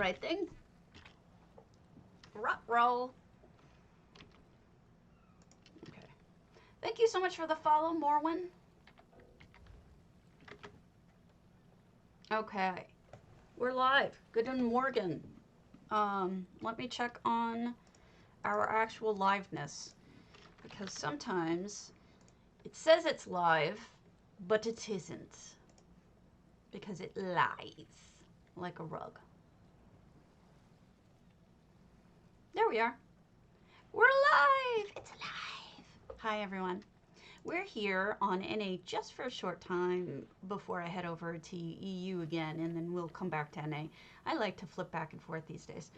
right thing. Ruh-roh. Okay. Thank you so much for the follow, Morwin. Okay. We're live. Good morning. Let me check on our actual liveness, because sometimes it says it's live, but it isn't, because it lies like a rug. There we are. We're live. It's live. Hi, everyone. We're here on NA just for a short time before I head over to EU again, and then we'll come back to NA. I like to flip back and forth these days.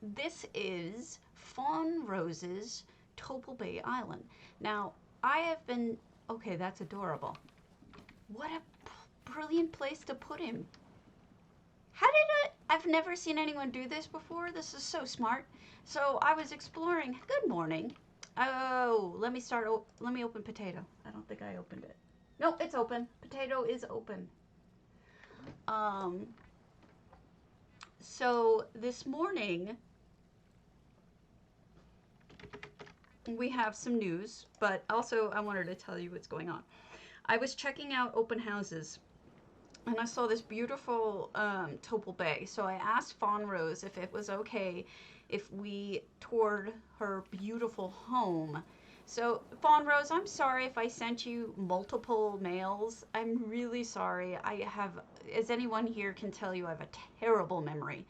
This is Fawn Rose's Topal Bay Island. Now, I have been... Okay, that's adorable. What a brilliant place to put him. How did I've never seen anyone do this before. This is so smart. So I was exploring. Good morning. Oh, let me open potato. I don't think I opened it. No, it's open. Potato is open. So this morning we have some news, but also I wanted to tell you what's going on. I was checking out open houses, and I saw this beautiful Topal Bay. So I asked Fawn Rose if it was okay if we toured her beautiful home. So Fawn Rose, I'm sorry if I sent you multiple mails. I'm really sorry. I have, as anyone here can tell you, I have a terrible memory.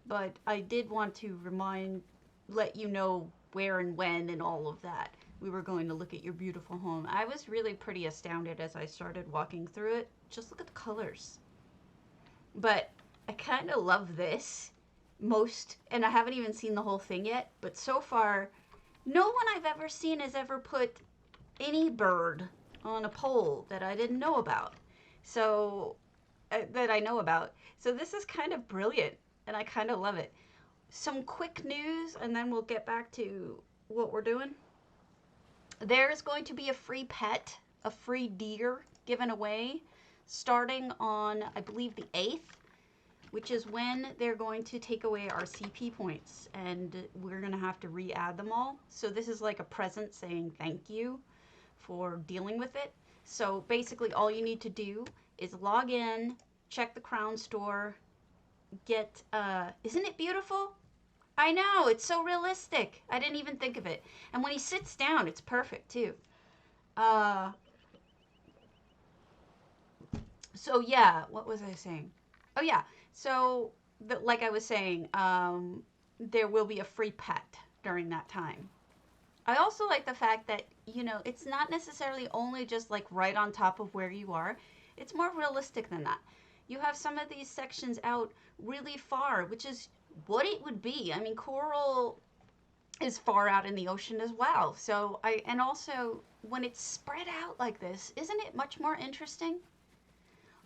But I did want to let you know where and when and all of that we were going to look at your beautiful home. I was really pretty astounded as I started walking through it. Just look at the colors. But I kind of love this most, and I haven't even seen the whole thing yet, but so far, no one I've ever seen has ever put any bird on a pole that I didn't know about. So, that I know about. So this is kind of brilliant, and I kind of love it. Some quick news, and then we'll get back to what we're doing. There's going to be a free pet, a free deer given away starting on, I believe, the 8th, which is when they're going to take away our CP points, and we're going to have to re-add them all. So this is like a present saying thank you for dealing with it. So basically all you need to do is log in, check the Crown store, get, isn't it beautiful? I know, it's so realistic. I didn't even think of it. And when he sits down, it's perfect too. So yeah, what was I saying? Oh yeah, so like I was saying, there will be a free pet during that time. I also like the fact that, you know, it's not necessarily only just like right on top of where you are. It's more realistic than that. You have some of these sections out really far, which is what it would be. I mean, coral is far out in the ocean as well. So and also when it's spread out like this, isn't it much more interesting?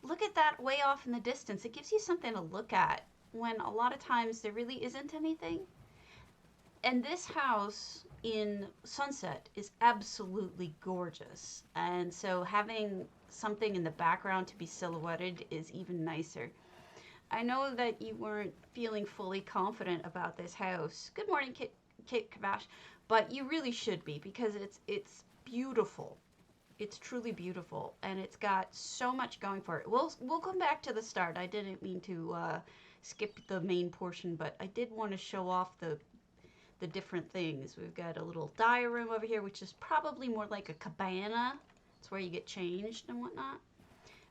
Look at that way off in the distance. It gives you something to look at when a lot of times there really isn't anything. And this house in Sunset is absolutely gorgeous. And so having something in the background to be silhouetted is even nicer. I know that you weren't feeling fully confident about this house. Good morning, Kit Kavash. But you really should be, because it's beautiful. It's truly beautiful, and it's got so much going for it. We'll come back to the start. I didn't mean to skip the main portion, but I did want to show off the different things. We've got a little dye room over here, which is probably more like a cabana. It's where you get changed and whatnot.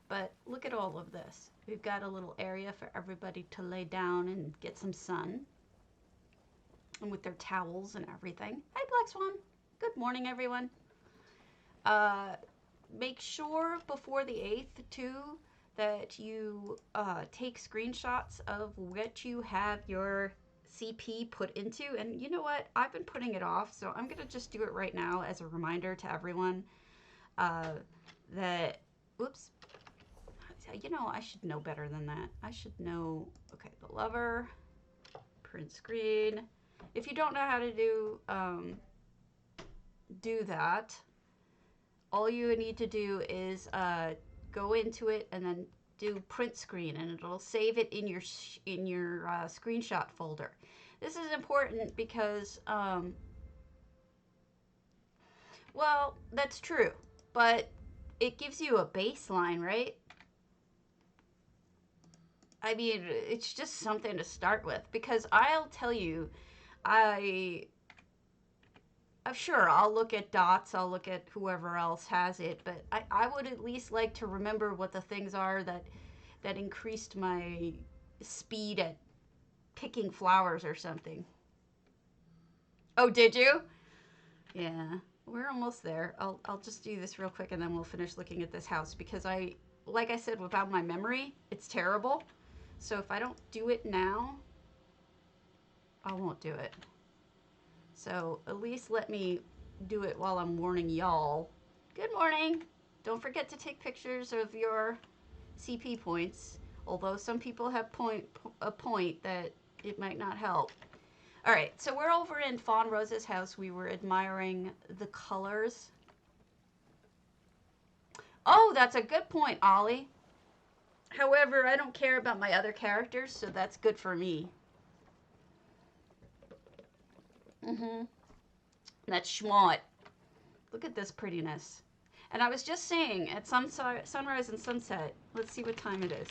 But look at all of this. We've got a little area for everybody to lay down and get some sun, and with their towels and everything. Hi, Black Swan. Good morning, everyone. Make sure before the 8th too that you take screenshots of what you have your CP put into. And you know what? I've been putting it off, so I'm gonna just do it right now as a reminder to everyone that, whoops, you know, I should know better than that. I should know, okay, the lover, print screen. If you don't know how to do that, all you need to do is go into it and then do print screen, and it'll save it in your screenshot folder. This is important because, well, that's true, but it gives you a baseline, right? I mean, it's just something to start with, because I'll tell you, I'm sure I'll look at dots, I'll look at whoever else has it, but I would at least like to remember what the things are that increased my speed at picking flowers or something. Oh, did you? Yeah, we're almost there. I'll just do this real quick and then we'll finish looking at this house, because like I said, without my memory, it's terrible. So if I don't do it now, I won't do it. So at least let me do it while I'm warning y'all. Good morning. Don't forget to take pictures of your CP points, although some people have a point that it might not help. All right, so we're over in Fawn Rose's house. We were admiring the colors. Oh, that's a good point, Ollie. However, I don't care about my other characters, so that's good for me. That's schmott. Look at this prettiness. And I was just saying, at sunrise and sunset, let's see what time it is.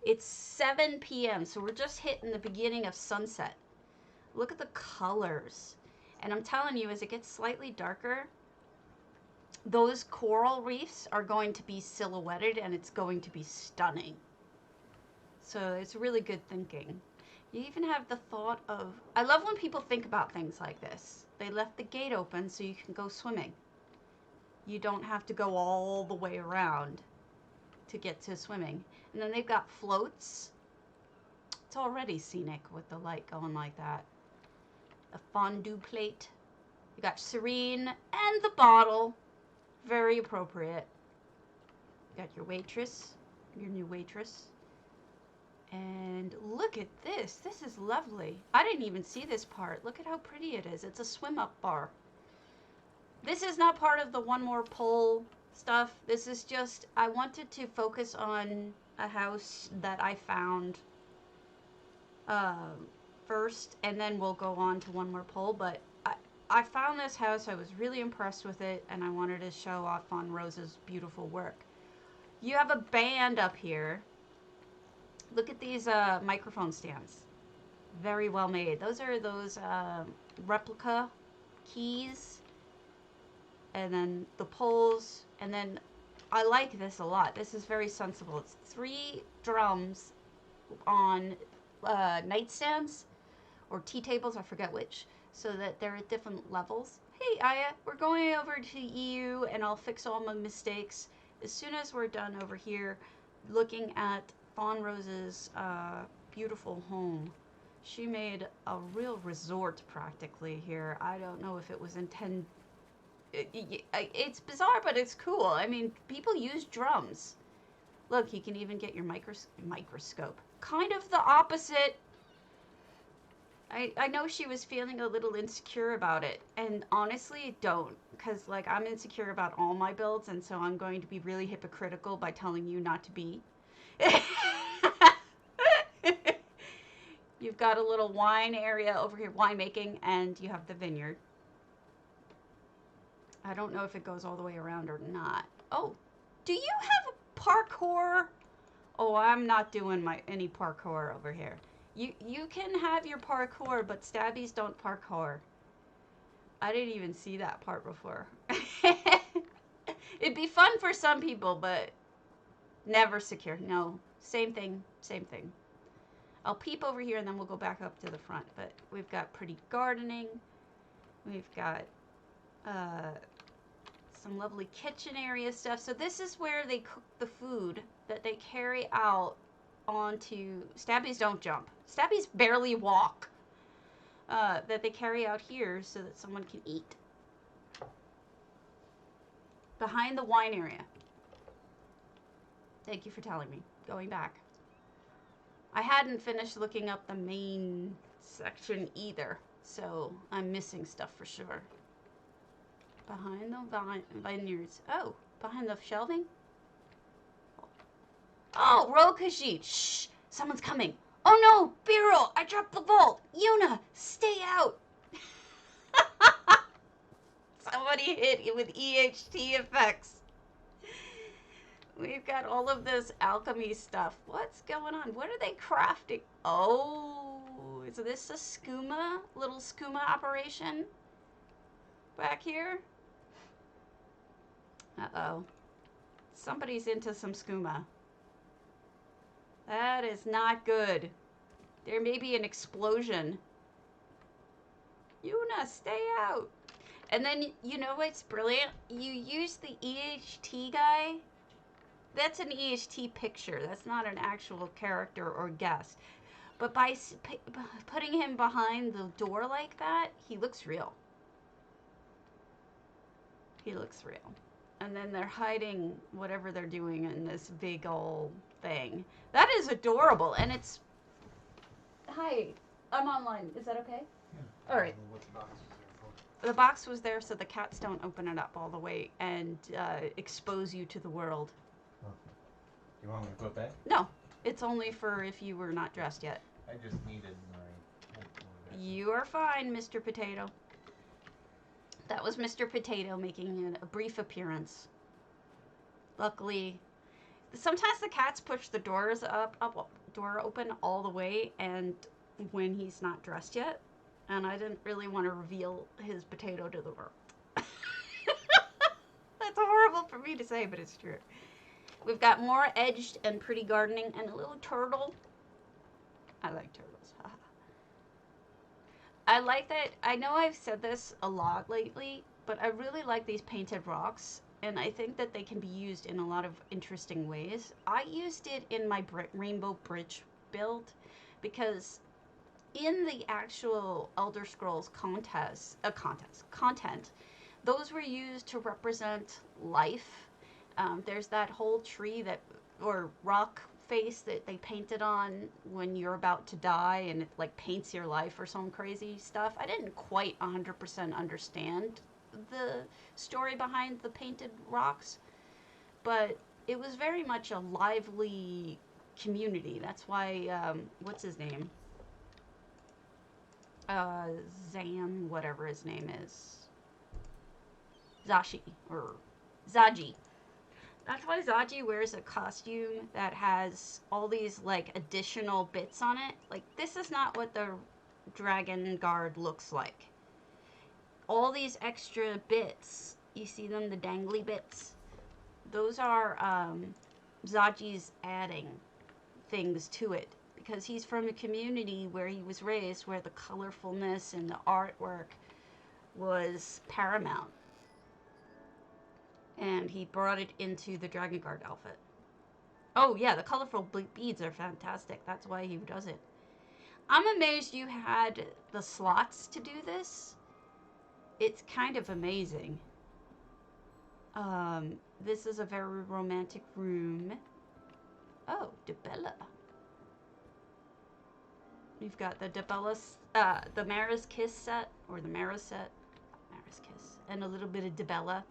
It's 7 p.m., so we're just hitting the beginning of sunset. Look at the colors. And I'm telling you, as it gets slightly darker, those coral reefs are going to be silhouetted, and it's going to be stunning. So it's really good thinking. You even have the thought of, I love when people think about things like this. They left the gate open so you can go swimming. You don't have to go all the way around to get to swimming. And then they've got floats. It's already scenic with the light going like that. A fondue plate. You got Serene and the bottle. Very appropriate. You got your waitress, your new waitress. And look at this. This is lovely. I didn't even see this part. Look at how pretty it is. It's a swim up bar. This is not part of the one more poll stuff. This is just, I wanted to focus on a house that I found first, and then we'll go on to one more poll. But I found this house. I was really impressed with it, and I wanted to show off on Rose's beautiful work. You have a band up here. Look at these microphone stands. Very well made. Those are those replica keys. And then the poles. And then I like this a lot. This is very sensible. It's 3 drums on nightstands or tea tables. I forget which. So that they're at different levels. Hey, Aya, we're going over to EU and I'll fix all my mistakes as soon as we're done over here looking at Fawn Rose's beautiful home. She made a real resort practically here. I don't know if it was intended. It's bizarre, but it's cool. I mean, people use drums. Look, you can even get your microscope. Kind of the opposite. I know she was feeling a little insecure about it, and honestly, don't, because like I'm insecure about all my builds, and so I'm going to be really hypocritical by telling you not to be. You've got a little wine area over here, winemaking, and you have the vineyard. I don't know if it goes all the way around or not. Oh, do you have parkour? Oh, I'm not doing any parkour over here. You can have your parkour, but stabbies don't parkour. I didn't even see that part before. It'd be fun for some people, but never secure. No, same thing, same thing. I'll peep over here and then we'll go back up to the front. But we've got pretty gardening. We've got some lovely kitchen area stuff. So this is where they cook the food that they carry out onto, stabbies don't jump. Stabbies barely walk. That they carry out here so that someone can eat. Behind the wine area. Thank you for telling me. Going back. I hadn't finished looking up the main section either, so I'm missing stuff for sure. Behind the vineyards. Oh, behind the shelving? Oh, Rokajit. Shh. Someone's coming. Oh no, Biro, I dropped the vault. Yuna, stay out. Somebody hit it with EHT effects. We've got all of this alchemy stuff. What's going on? What are they crafting? Oh, is this a skooma? Little skooma operation? Back here? Uh-oh. Somebody's into some skooma. That is not good. There may be an explosion. Yuna, stay out. And then, you know what's brilliant? You use the EHT guy. That's an EHT picture. That's not an actual character or guest. But by putting him behind the door like that, he looks real. He looks real. And then they're hiding whatever they're doing in this big old thing. That is adorable. And it's... Hi, I'm online. Is that okay? Yeah. All right. What the box was there for? The box was there so the cats don't open it up all the way and expose you to the world. Oh. You want me to put that? No. It's only for if you were not dressed yet. I just needed my... You are fine, Mr. Potato. That was Mr. Potato making a brief appearance. Luckily, sometimes the cats push the doors door open all the way, and when he's not dressed yet, and I didn't really want to reveal his potato to the world. That's horrible for me to say, but it's true. We've got more edged and pretty gardening and a little turtle. I like turtles. I like that. I know I've said this a lot lately, but I really like these painted rocks, and I think that they can be used in a lot of interesting ways. I used it in my Rainbow Bridge build because in the actual Elder Scrolls content, those were used to represent life. There's that whole tree or rock face that they painted on when you're about to die, and it like paints your life or some crazy stuff. I didn't quite 100% understand the story behind the painted rocks, but it was very much a lively community. That's why, what's his name? Zan, whatever his name is. Zaji. That's why Zaji wears a costume that has all these, like, additional bits on it. Like, this is not what the Dragon Guard looks like. All these extra bits, you see them, the dangly bits? Those are, Zaji's adding things to it. Because he's from a community where he was raised, where the colorfulness and the artwork was paramount. And he brought it into the Dragon Guard outfit. Oh yeah, the colorful beads are fantastic. That's why he does it. I'm amazed you had the slots to do this. It's kind of amazing. This is a very romantic room. Oh, Debella. We've got the Debella's, the Mara's Kiss set, or the Mara set. Mara's Kiss. And a little bit of Debella.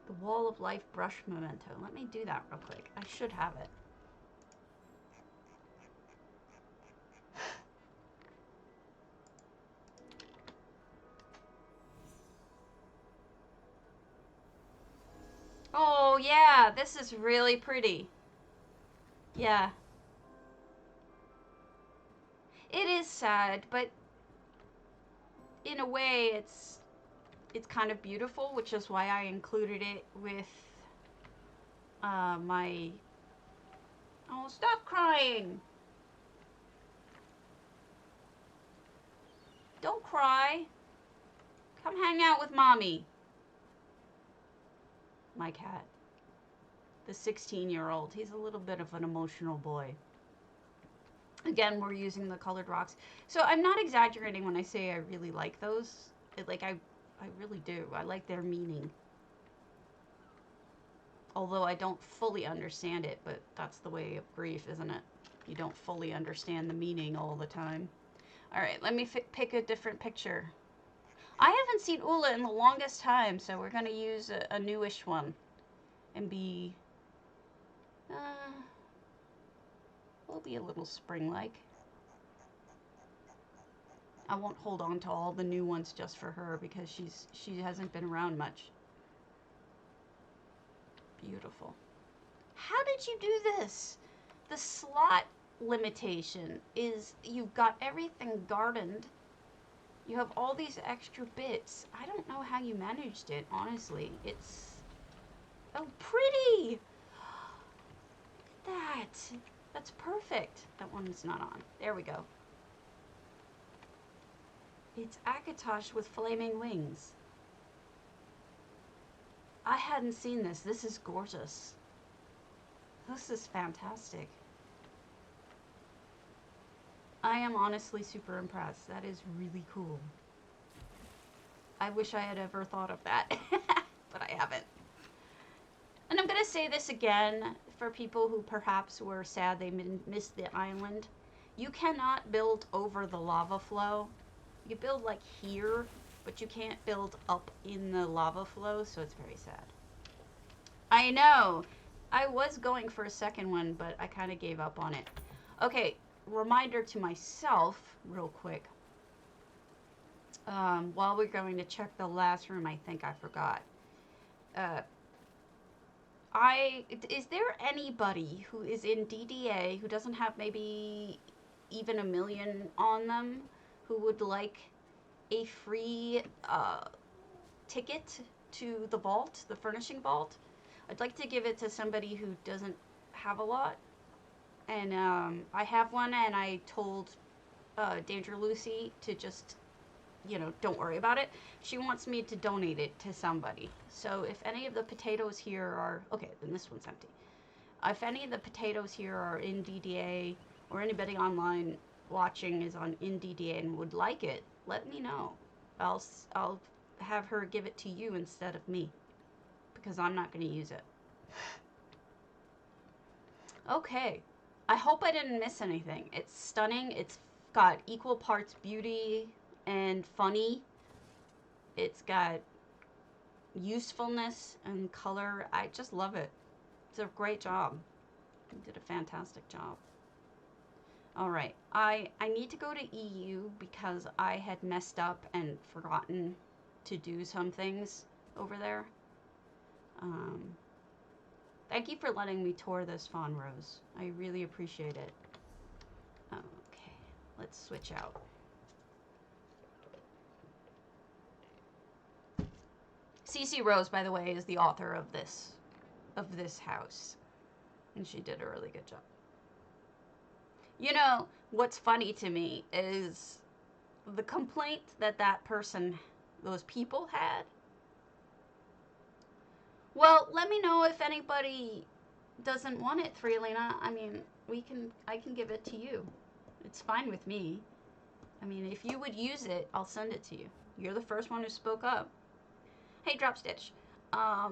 The Wall of Life brush memento. Let me do that real quick. I should have it. Oh, yeah. This is really pretty. Yeah. It is sad, but in a way it's kind of beautiful, which is why I included it with my... Oh, stop crying! Don't cry. Come hang out with mommy. My cat. The 16-year-old. He's a little bit of an emotional boy. Again, we're using the colored rocks. So I'm not exaggerating when I say I really like those. I really do. I like their meaning. Although I don't fully understand it, but that's the way of grief, isn't it? You don't fully understand the meaning all the time. Alright, let me pick a different picture. I haven't seen Ula in the longest time, so we're going to use a newish one. and be, will be a little spring-like. I won't hold on to all the new ones just for her because she hasn't been around much. Beautiful. How did you do this? The slot limitation is you've got everything gardened. You have all these extra bits. I don't know how you managed it, honestly. It's... Oh, pretty! Look at that. That's perfect. That one's not on. There we go. It's Akatosh with flaming wings. I hadn't seen this. This is gorgeous. This is fantastic. I am honestly super impressed. That is really cool. I wish I had ever thought of that, but I haven't. And I'm going to say this again for people who perhaps were sad they missed the island. You cannot build over the lava flow. You can build like here, but you can't build up in the lava flow, so it's very sad. I know. I was going for a second one, but I kind of gave up on it. Okay, reminder to myself, real quick. While we're going to check the last room, I think I forgot. Is there anybody who is in DDA who doesn't have maybe even 1 million on them who would like a free ticket to the vault, the furnishing vault? I'd like to give it to somebody who doesn't have a lot. And I have one, and I told Danger Lucy to just, you know, don't worry about it. She wants me to donate it to somebody. So if any of the potatoes here are... Okay, then this one's empty. If any of the potatoes here are in DDA, or anybody online watching is in DDA and would like it, let me know. I'll have her give it to you instead of me, because I'm not going to use it. Okay. I hope I didn't miss anything. It's stunning. It's got equal parts beauty and funny. It's got usefulness and color. I just love it. It's a great job. You did a fantastic job. All right. I need to go to EU because I had messed up and forgotten to do some things over there. Thank you for letting me tour this Fawn Rose. I really appreciate it. Okay, let's switch out. CC Rose, by the way, is the author of this house. And she did a really good job. You know, what's funny to me is the complaint that person, those people had. Well, let me know if anybody doesn't want it, thrielina. I mean, I can give it to you. It's fine with me. I mean, if you would use it, I'll send it to you. You're the first one who spoke up. Hey, Drop Stitch. What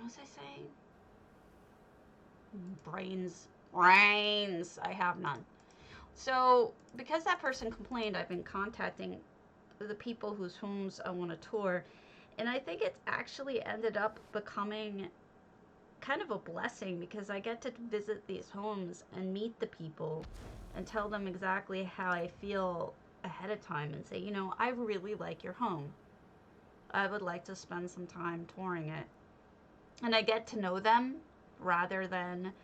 was I saying? Brains. I have none. So, because that person complained, I've been contacting the people whose homes I want to tour. And I think it's actually ended up becoming kind of a blessing because I get to visit these homes and meet the people and tell them exactly how I feel ahead of time and say, you know, I really like your home. I would like to spend some time touring it. And I get to know them rather than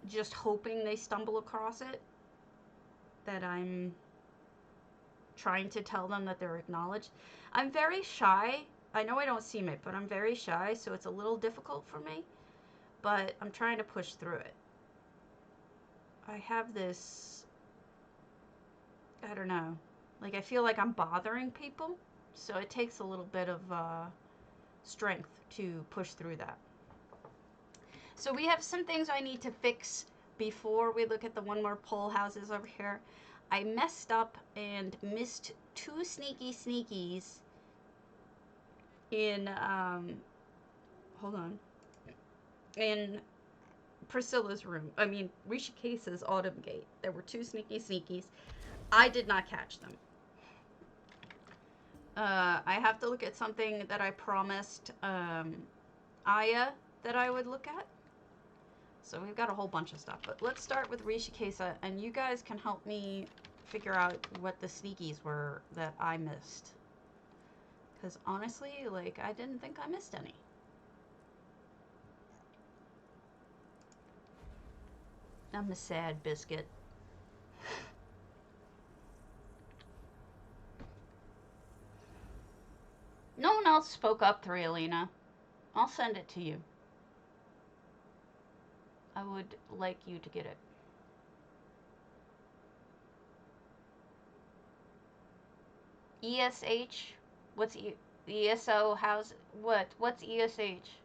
just hoping they stumble across it. That I'm trying to tell them that they're acknowledged. I'm very shy. I know I don't seem it, but I'm very shy, so it's a little difficult for me. But I'm trying to push through it. I have this, I don't know, like I feel like I'm bothering people, so it takes a little bit of strength to push through that. So we have some things I need to fix before we look at the one more pole houses over here. I messed up and missed 2 sneakies in, hold on, in Priscilla's room. I mean, Rishikesa's Autumn Gate. There were 2 sneakies. I did not catch them. I have to look at something that I promised Aya that I would look at. So we've got a whole bunch of stuff. But let's start with Rishikesa, and you guys can help me figure out what the sneakies were that I missed. Because honestly, like, I didn't think I missed any. I'm a sad biscuit. No one else spoke up, thrielina. I'll send it to you. I would like you to get it. ESH? What's ESO? How's what? What's ESH?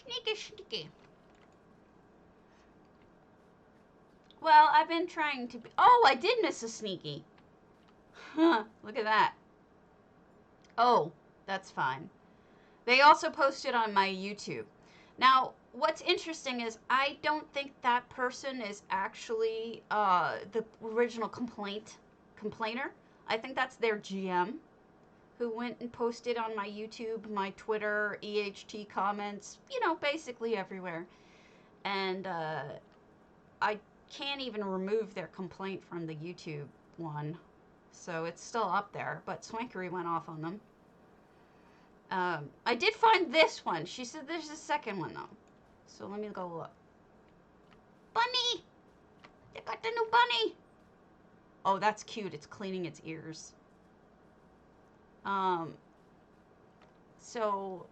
Sneaky, sneaky. Well, I've been trying to be. Oh, I did miss a sneaky. Huh, look at that. Oh, that's fine. They also posted on my YouTube. Now, what's interesting is I don't think that person is actually the original complainer. I think that's their GM who went and posted on my YouTube, my Twitter, EHT comments, you know, basically everywhere. And I can't even remove their complaint from the YouTube one. So it's still up there, but Swankery went off on them. I did find this one. She said there's a second one, though. So let me go look. Bunny! They got the new bunny! Oh, that's cute. It's cleaning its ears. So,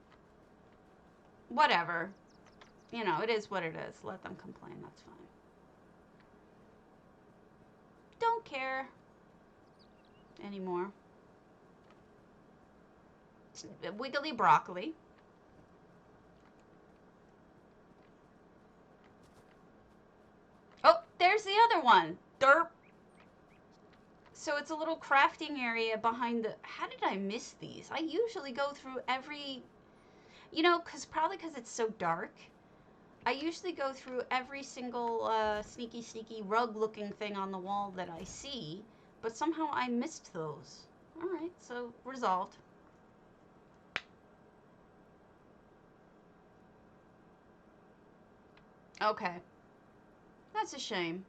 whatever. You know, it is what it is. Let them complain. That's fine. Don't care anymore. Wiggly broccoli. Oh, there's the other one. Derp. So it's a little crafting area behind the... How did I miss these? I usually go through every... You know, probably because it's so dark. I usually go through every single sneaky rug-looking thing on the wall that I see. But somehow I missed those. Alright, so resolved. Okay. That's a shame.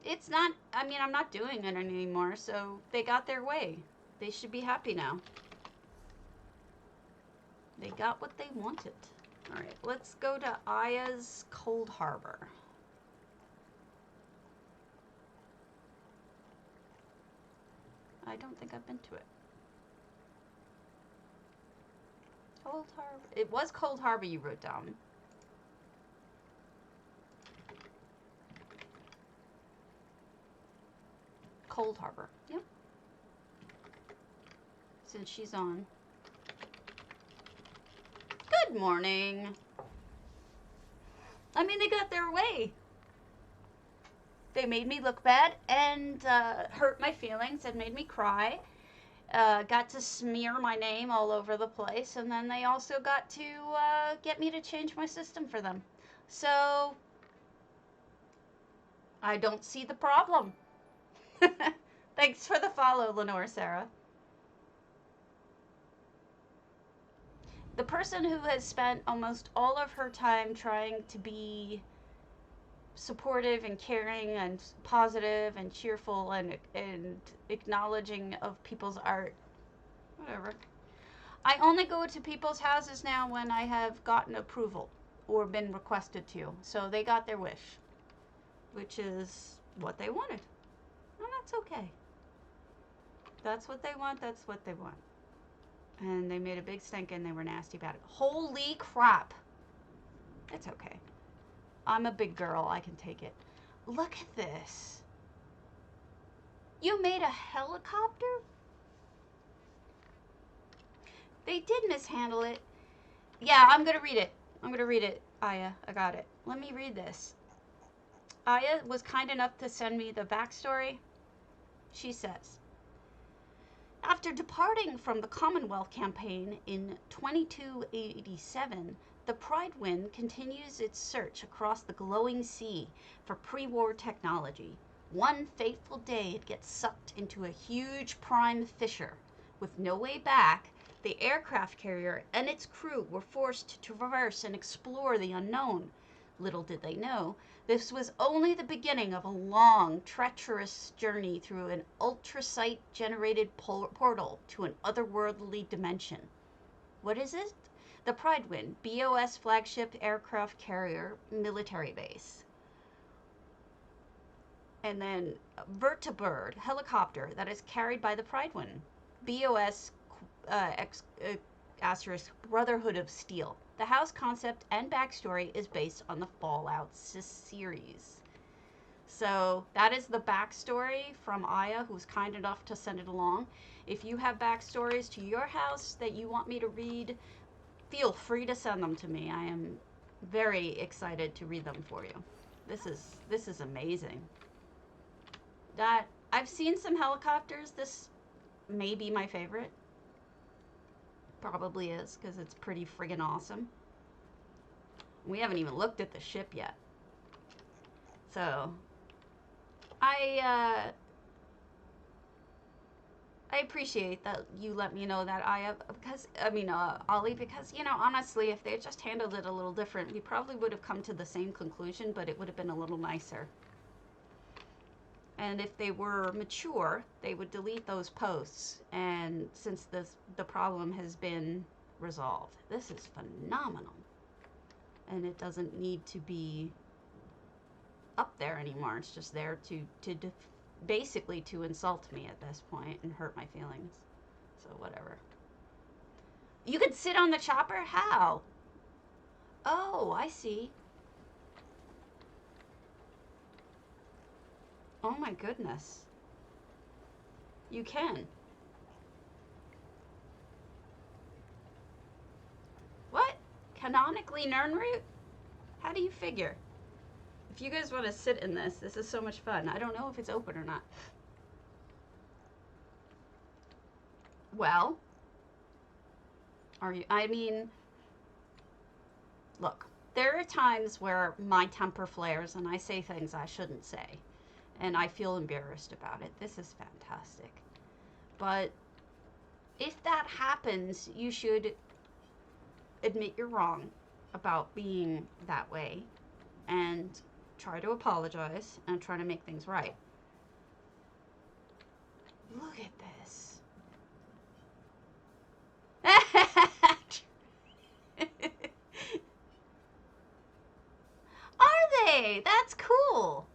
It's not, I mean, I'm not doing it anymore, so they got their way. They should be happy now. They got what they wanted. Alright, let's go to Aya's Coldharbour. I don't think I've been to it. Coldharbour. It was Coldharbour you wrote down. Coldharbour. Yep. Since she's on. Good morning. I mean, they got their way. They made me look bad and hurt my feelings and made me cry. Got to smear my name all over the place, and then they also got to get me to change my system for them. So, I don't see the problem. Thanks for the follow, Lenore Sarah. The person who has spent almost all of her time trying to be supportive and caring and positive and cheerful and acknowledging of people's art. Whatever. I only go to people's houses now when I have gotten approval or been requested to. So they got their wish, which is what they wanted. And that's okay. That's what they want. That's what they want. And they made a big stink and they were nasty about it. Holy crap. It's okay. I'm a big girl. I can take it. Look at this. You made a helicopter? They did mishandle it. Yeah, I'm going to read it. I'm going to read it, Aya. I got it. Let me read this. Aya was kind enough to send me the backstory. She says, after departing from the Commonwealth campaign in 2287, the Prydwen continues its search across the glowing sea for pre-war technology. One fateful day, it gets sucked into a huge prime fissure. With no way back, the aircraft carrier and its crew were forced to traverse and explore the unknown. Little did they know, this was only the beginning of a long, treacherous journey through an ultrasight-generated portal to an otherworldly dimension. What is it? The Prydwen, BOS flagship aircraft carrier military base. And then Vertibird helicopter that is carried by the Prydwen, BOS asterisk Brotherhood of Steel. The house concept and backstory is based on the Fallout series. So that is the backstory from Aya, who's kind enough to send it along. If you have backstories to your house that you want me to read, feel free to send them to me. I am very excited to read them for you. This is amazing. That I've seen some helicopters. This may be my favorite. Probably is, because it's pretty friggin' awesome. We haven't even looked at the ship yet. So, I appreciate that you let me know that Ollie, because, you know, honestly, if they had just handled it a little different, we probably would have come to the same conclusion, but it would have been a little nicer. And if they were mature, they would delete those posts. And since the problem has been resolved, this is phenomenal. And it doesn't need to be up there anymore. It's just there to basically to insult me at this point and hurt my feelings. So whatever. You could sit on the chopper? How? Oh, I see. Oh my goodness. You can. What? Canonically Nernroot? How do you figure? If you guys want to sit in this is so much fun. I don't know if it's open or not. Well, look, there are times where my temper flares and I say things I shouldn't say. And I feel embarrassed about it. This is fantastic. But if that happens, you should admit you're wrong about being that way and try to apologize and try to make things right. Look at this. Are they? That's cool.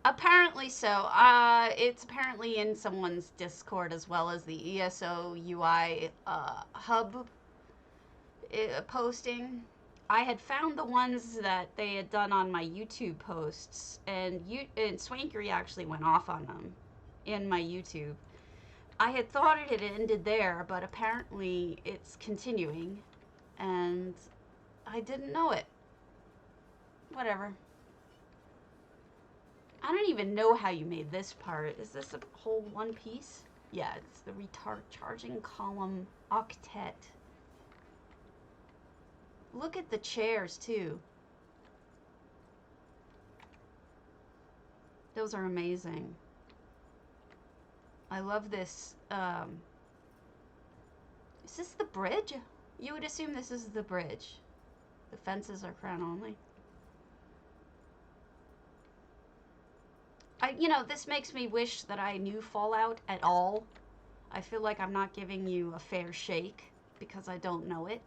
Apparently so. It's apparently in someone's Discord as well as the ESO UI hub posting. I had found the ones that they had done on my YouTube posts, and Swankery actually went off on them in my YouTube. I had thought it had ended there, but apparently it's continuing, and I didn't know it. Whatever. I don't even know how you made this part. Is this a whole one piece? Yeah, it's the charging column octet. Look at the chairs, too. Those are amazing. I love this. Is this the bridge? You would assume this is the bridge. The fences are crown only. This makes me wish that I knew Fallout at all. I feel like I'm not giving you a fair shake because I don't know it.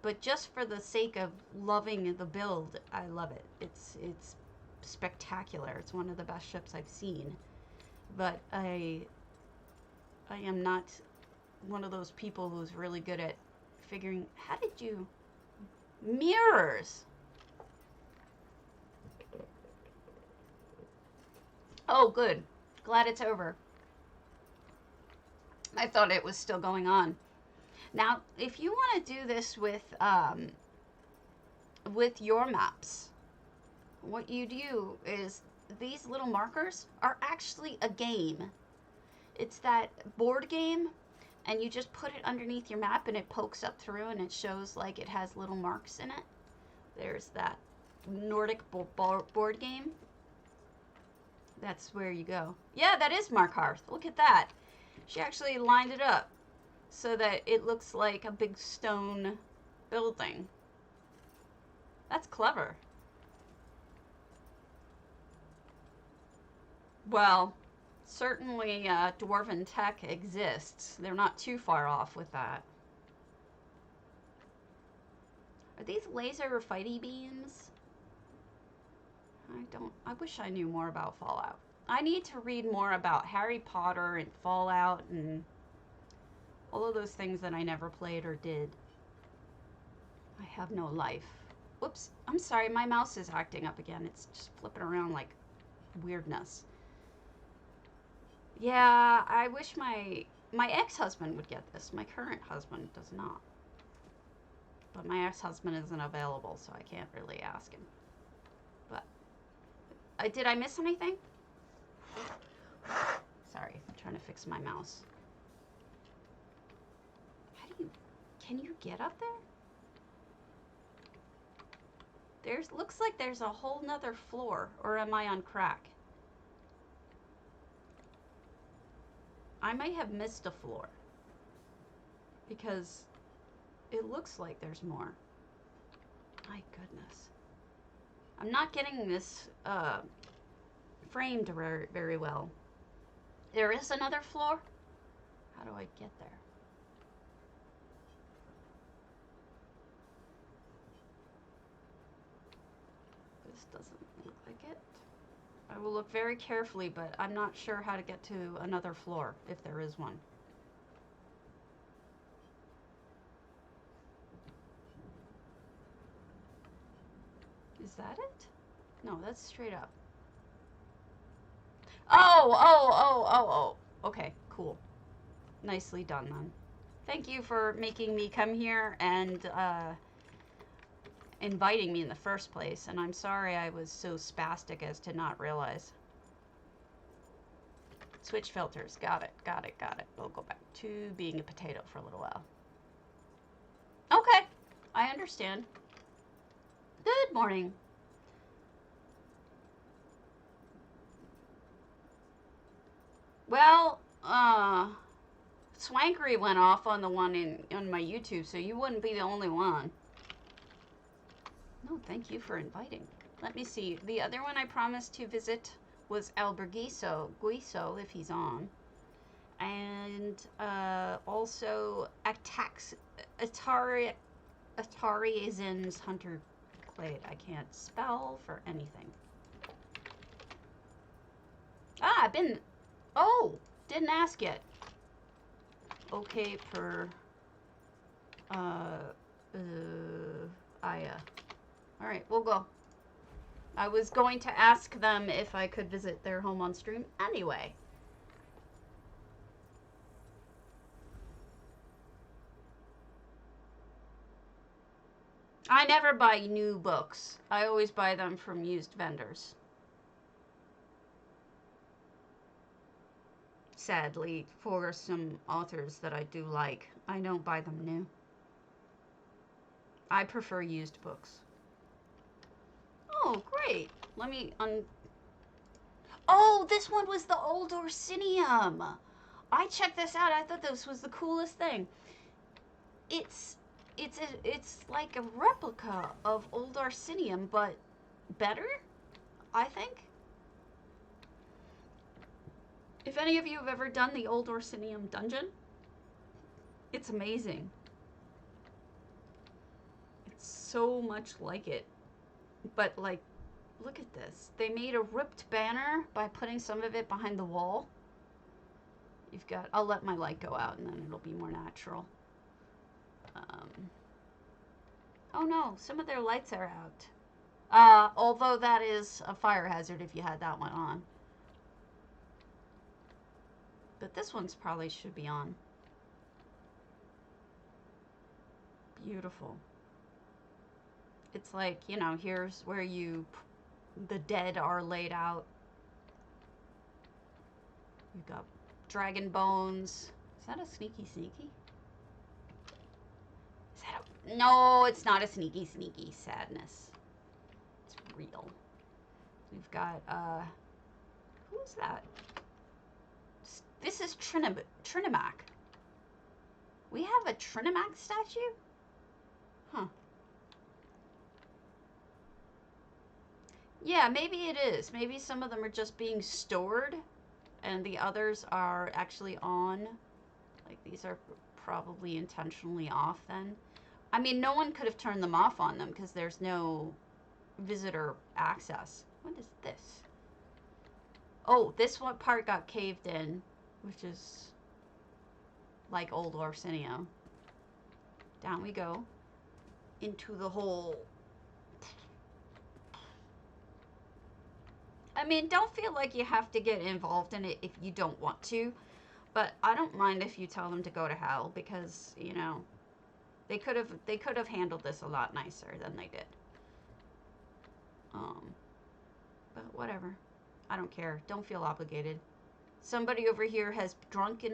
But just for the sake of loving the build, I love it. It's spectacular. It's one of the best ships I've seen. But I am not one of those people who's really good at figuring, how did you... Mirrors! Oh, good. Glad it's over. I thought it was still going on. Now, if you want to do this with your maps, what you do is these little markers are actually a game. It's that board game and you just put it underneath your map and it pokes up through and it shows like it has little marks in it. There's that Nordic board game. That's where you go. Yeah, that is Markarth. Look at that. She actually lined it up so that it looks like a big stone building. That's clever. Well, certainly Dwarven tech exists. They're not too far off with that. Are these laser fighty beams? I wish I knew more about Fallout. I need to read more about Harry Potter and Fallout and all of those things that I never played or did. I have no life. Whoops, I'm sorry, my mouse is acting up again. It's just flipping around like weirdness. Yeah, I wish my ex-husband would get this. My current husband does not. But my ex-husband isn't available, so I can't really ask him. But did I miss anything? Sorry, I'm trying to fix my mouse. Can you get up there? Looks like there's a whole nother floor, or am I on crack? I might have missed a floor because it looks like there's more. My goodness. I'm not getting this framed very well. There is another floor? How do I get there? This doesn't look like it. I will look very carefully, but I'm not sure how to get to another floor, if there is one. Is that it? No, that's straight up. Oh. Okay, cool. Nicely done, then. Thank you for making me come here and inviting me in the first place. And I'm sorry I was so spastic as to not realize. Switch filters. Got it. We'll go back to being a potato for a little while. Okay, I understand. Good morning. Well, Swankery went off on the one on my YouTube, so you wouldn't be the only one. No, thank you for inviting. Let me see. The other one I promised to visit was Guiso, if he's on. And also Atarizin's Hunter Glade. I can't spell for anything. Ah, didn't ask yet. Okay, per Aya. Alright, we'll go. I was going to ask them if I could visit their home on stream anyway. I never buy new books. I always buy them from used vendors. Sadly, for some authors that I do like, I don't buy them new. I prefer used books. Oh, great. Let me Oh, this one was the old Orsinium. I checked this out. I thought this was the coolest thing. It's like a replica of old Orsinium, but better, I think. If any of you have ever done the old Orsinium dungeon, it's amazing. It's so much like it. But, like, look at this. They made a ripped banner by putting some of it behind the wall. You've got... I'll let my light go out and then it'll be more natural. Oh no, some of their lights are out. Although that is a fire hazard if you had that one on. But this one's probably should be on. Beautiful. It's like, you know, here's where the dead are laid out. You've got dragon bones, Is that a sneaky sneaky? Is that a... No, it's not a sneaky sneaky sadness. It's real. We've got, who's that? This is Trinimac. We have a Trinimac statue? Huh. Yeah, maybe it is. Maybe some of them are just being stored and the others are actually on. Like, these are probably intentionally off then. I mean, no one could have turned them off on them because there's no visitor access. What is this? Oh, this one part got caved in, which is like old Orsinium. Down we go into the hole. I mean, don't feel like you have to get involved in it if you don't want to, but I don't mind if you tell them to go to hell because, you know, they could have handled this a lot nicer than they did. But whatever. I don't care. Don't feel obligated. Somebody over here has drank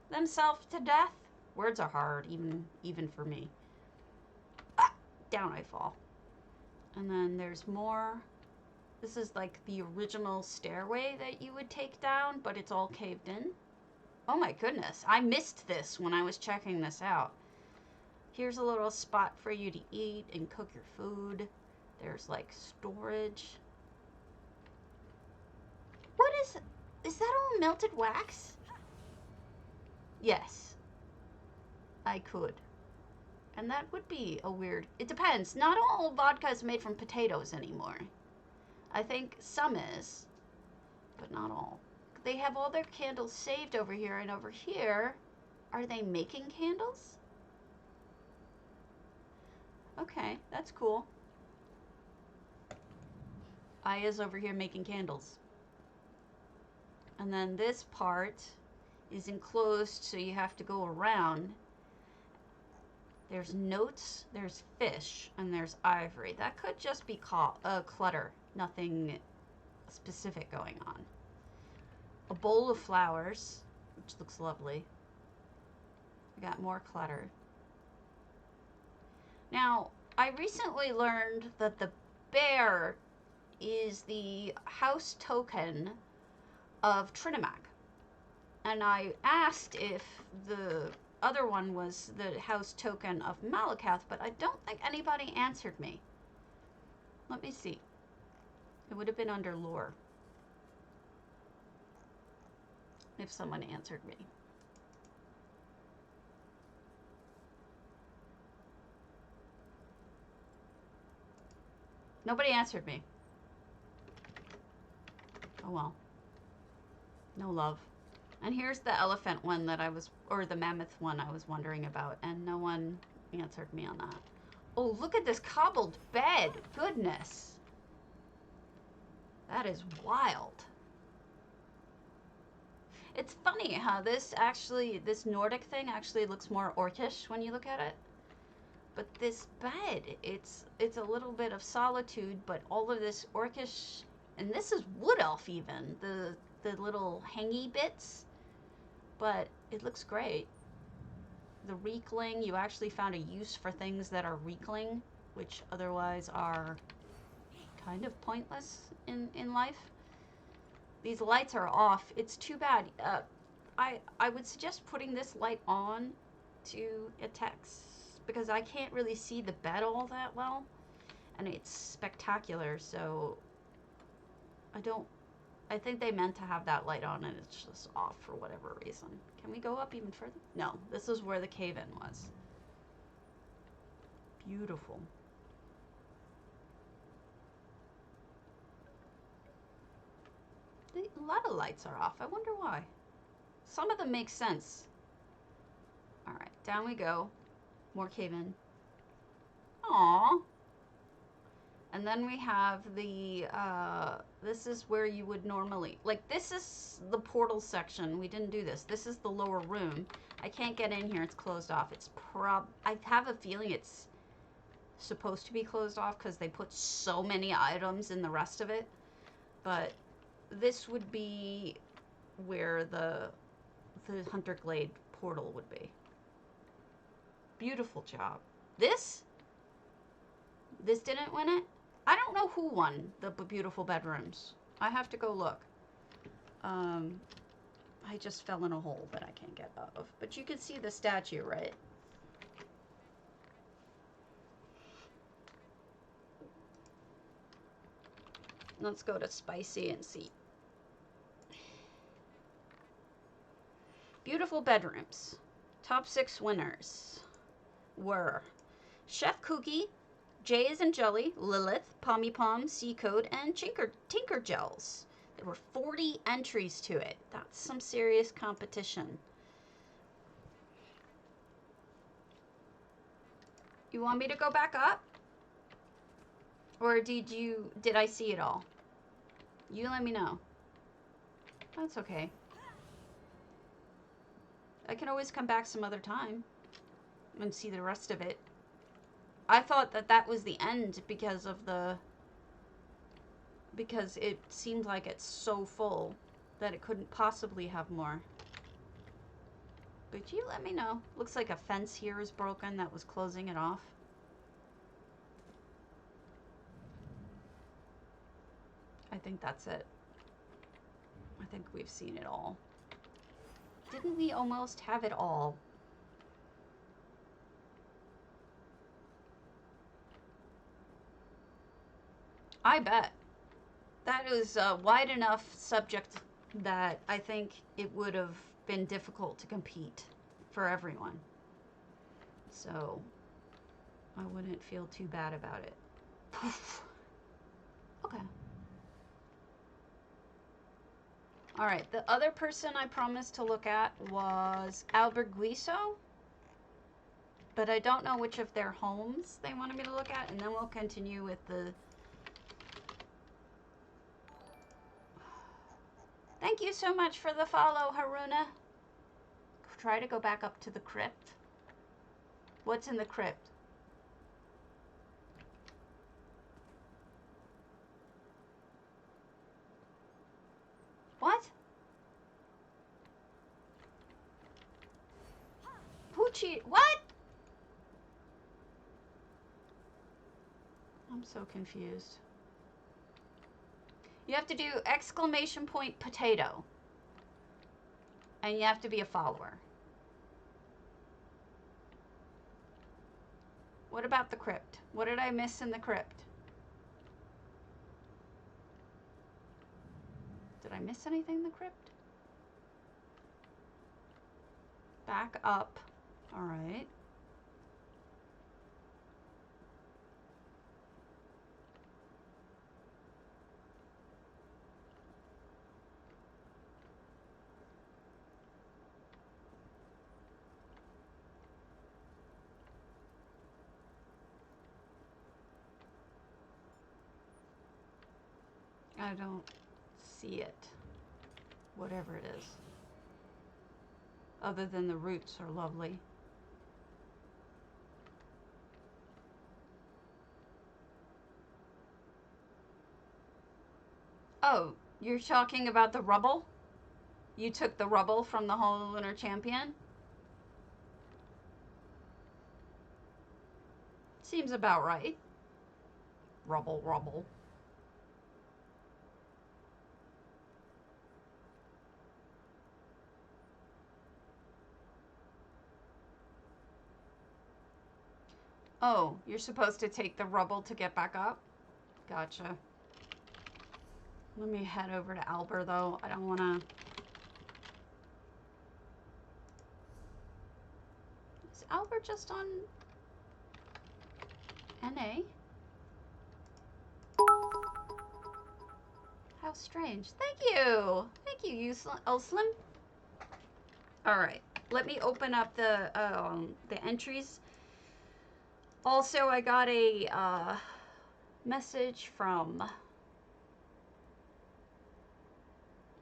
themselves to death. Words are hard, even for me. Ah, down I fall. And then there's more. This is like the original stairway that you would take down, but it's all caved in. Oh my goodness, I missed this when I was checking this out. Here's a little spot for you to eat and cook your food. There's like storage. What is that all melted wax? Yes, I could. And that would be a weird, it depends. Not all vodka is made from potatoes anymore. I think some is, but not all. They have all their candles saved over here, and over here, are they making candles? Okay, that's cool. Aya's over here making candles. And then this part is enclosed, so you have to go around. There's notes, there's fish, and there's ivory. That could just be clutter. Nothing specific going on. A bowl of flowers, which looks lovely. We got more clutter. Now, I recently learned that the bear is the house token of Trinimac. And I asked if the other one was the house token of Malakath, but I don't think anybody answered me. Let me see. It would have been under lore if someone answered me. Nobody answered me. Oh well. No love. And here's the elephant one that I was, or the mammoth one I was wondering about, and no one answered me on that. Oh, look at this cobbled bed. Goodness. That is wild. It's funny how this Nordic thing actually looks more orcish when you look at it. But this bed, it's a little bit of solitude, but all of this orcish, and this is wood elf even, the little hangy bits, but it looks great. The reekling, you actually found a use for things that are reekling, which otherwise are kind of pointless in life. These lights are off. It's too bad. I would suggest putting this light on to a text because I can't really see the bed all that well, and it's spectacular, so I think they meant to have that light on and it's just off for whatever reason. Can we go up even further? No, this is where the cave-in was. Beautiful. A lot of lights are off. I wonder why. Some of them make sense. Alright, down we go. More cave-in. Aww. And then we have the, this is where you would normally, like this is the portal section. We didn't do this. This is the lower room. I can't get in here. It's closed off. I have a feeling it's supposed to be closed off because they put so many items in the rest of it. But this would be where the the Hunter Glade portal would be. Beautiful job. This didn't win it? I don't know who won the beautiful bedrooms. I have to go look. I just fell in a hole that I can't get out of. But you can see the statue, right? Let's go to spicy and see. Beautiful bedrooms. Top 6 winners were Chef Cookie, Jays and Jelly, Lilith, Pommy Pom, Sea Code, and Tinker Gels. There were 40 entries to it. That's some serious competition. You want me to go back up? Or did I see it all? You let me know. That's okay. I can always come back some other time and see the rest of it. I thought that was the end because it seemed like it's so full that it couldn't possibly have more. But you let me know. Looks like a fence here is broken that was closing it off. I think that's it. I think we've seen it all. Didn't we almost have it all? I bet. That is a wide enough subject that I think it would have been difficult to compete for everyone. So I wouldn't feel too bad about it. Okay. All right, the other person I promised to look at was Alberguiso, but I don't know which of their homes they wanted me to look at, and then we'll continue with the... Thank you so much for the follow, Haruna. Try to go back up to the crypt. What's in the crypt? What? Poochie, what? I'm so confused. You have to do exclamation point potato. And you have to be a follower. What about the crypt? What did I miss in the crypt? Did I miss anything in the crypt? Back up. All right. I don't see it. Whatever it is. Other than the roots are lovely. Oh, you're talking about the rubble? You took the rubble from the Hall of Lunar Champion? Seems about right. Rubble, rubble. Oh, you're supposed to take the rubble to get back up? Gotcha. Let me head over to Albert, though. I don't want to... Is Albert just on... NA? How strange. Thank you! Thank you, Uslim. Alright, let me open up the entries. Also, I got a message from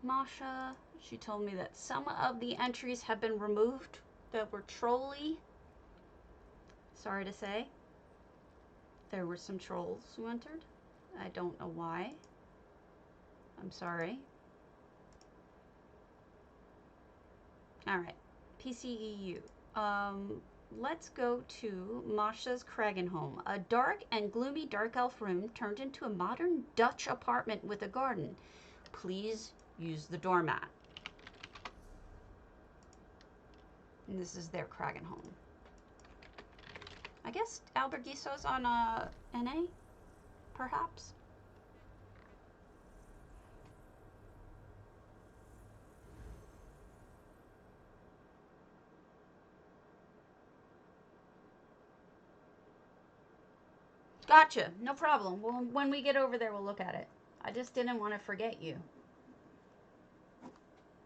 Masha. She told me that some of the entries have been removed that were trolly. Sorry to say. There were some trolls who entered. I don't know why. I'm sorry. All right. PCEU. Let's go to Masha's Kragenhome. A dark and gloomy dark elf room turned into a modern Dutch apartment with a garden. Please use the doormat. And this is their Kragenhome. I guess Albergiso's on NA, perhaps. Gotcha. No problem. Well, when we get over there, we'll look at it. I just didn't want to forget you.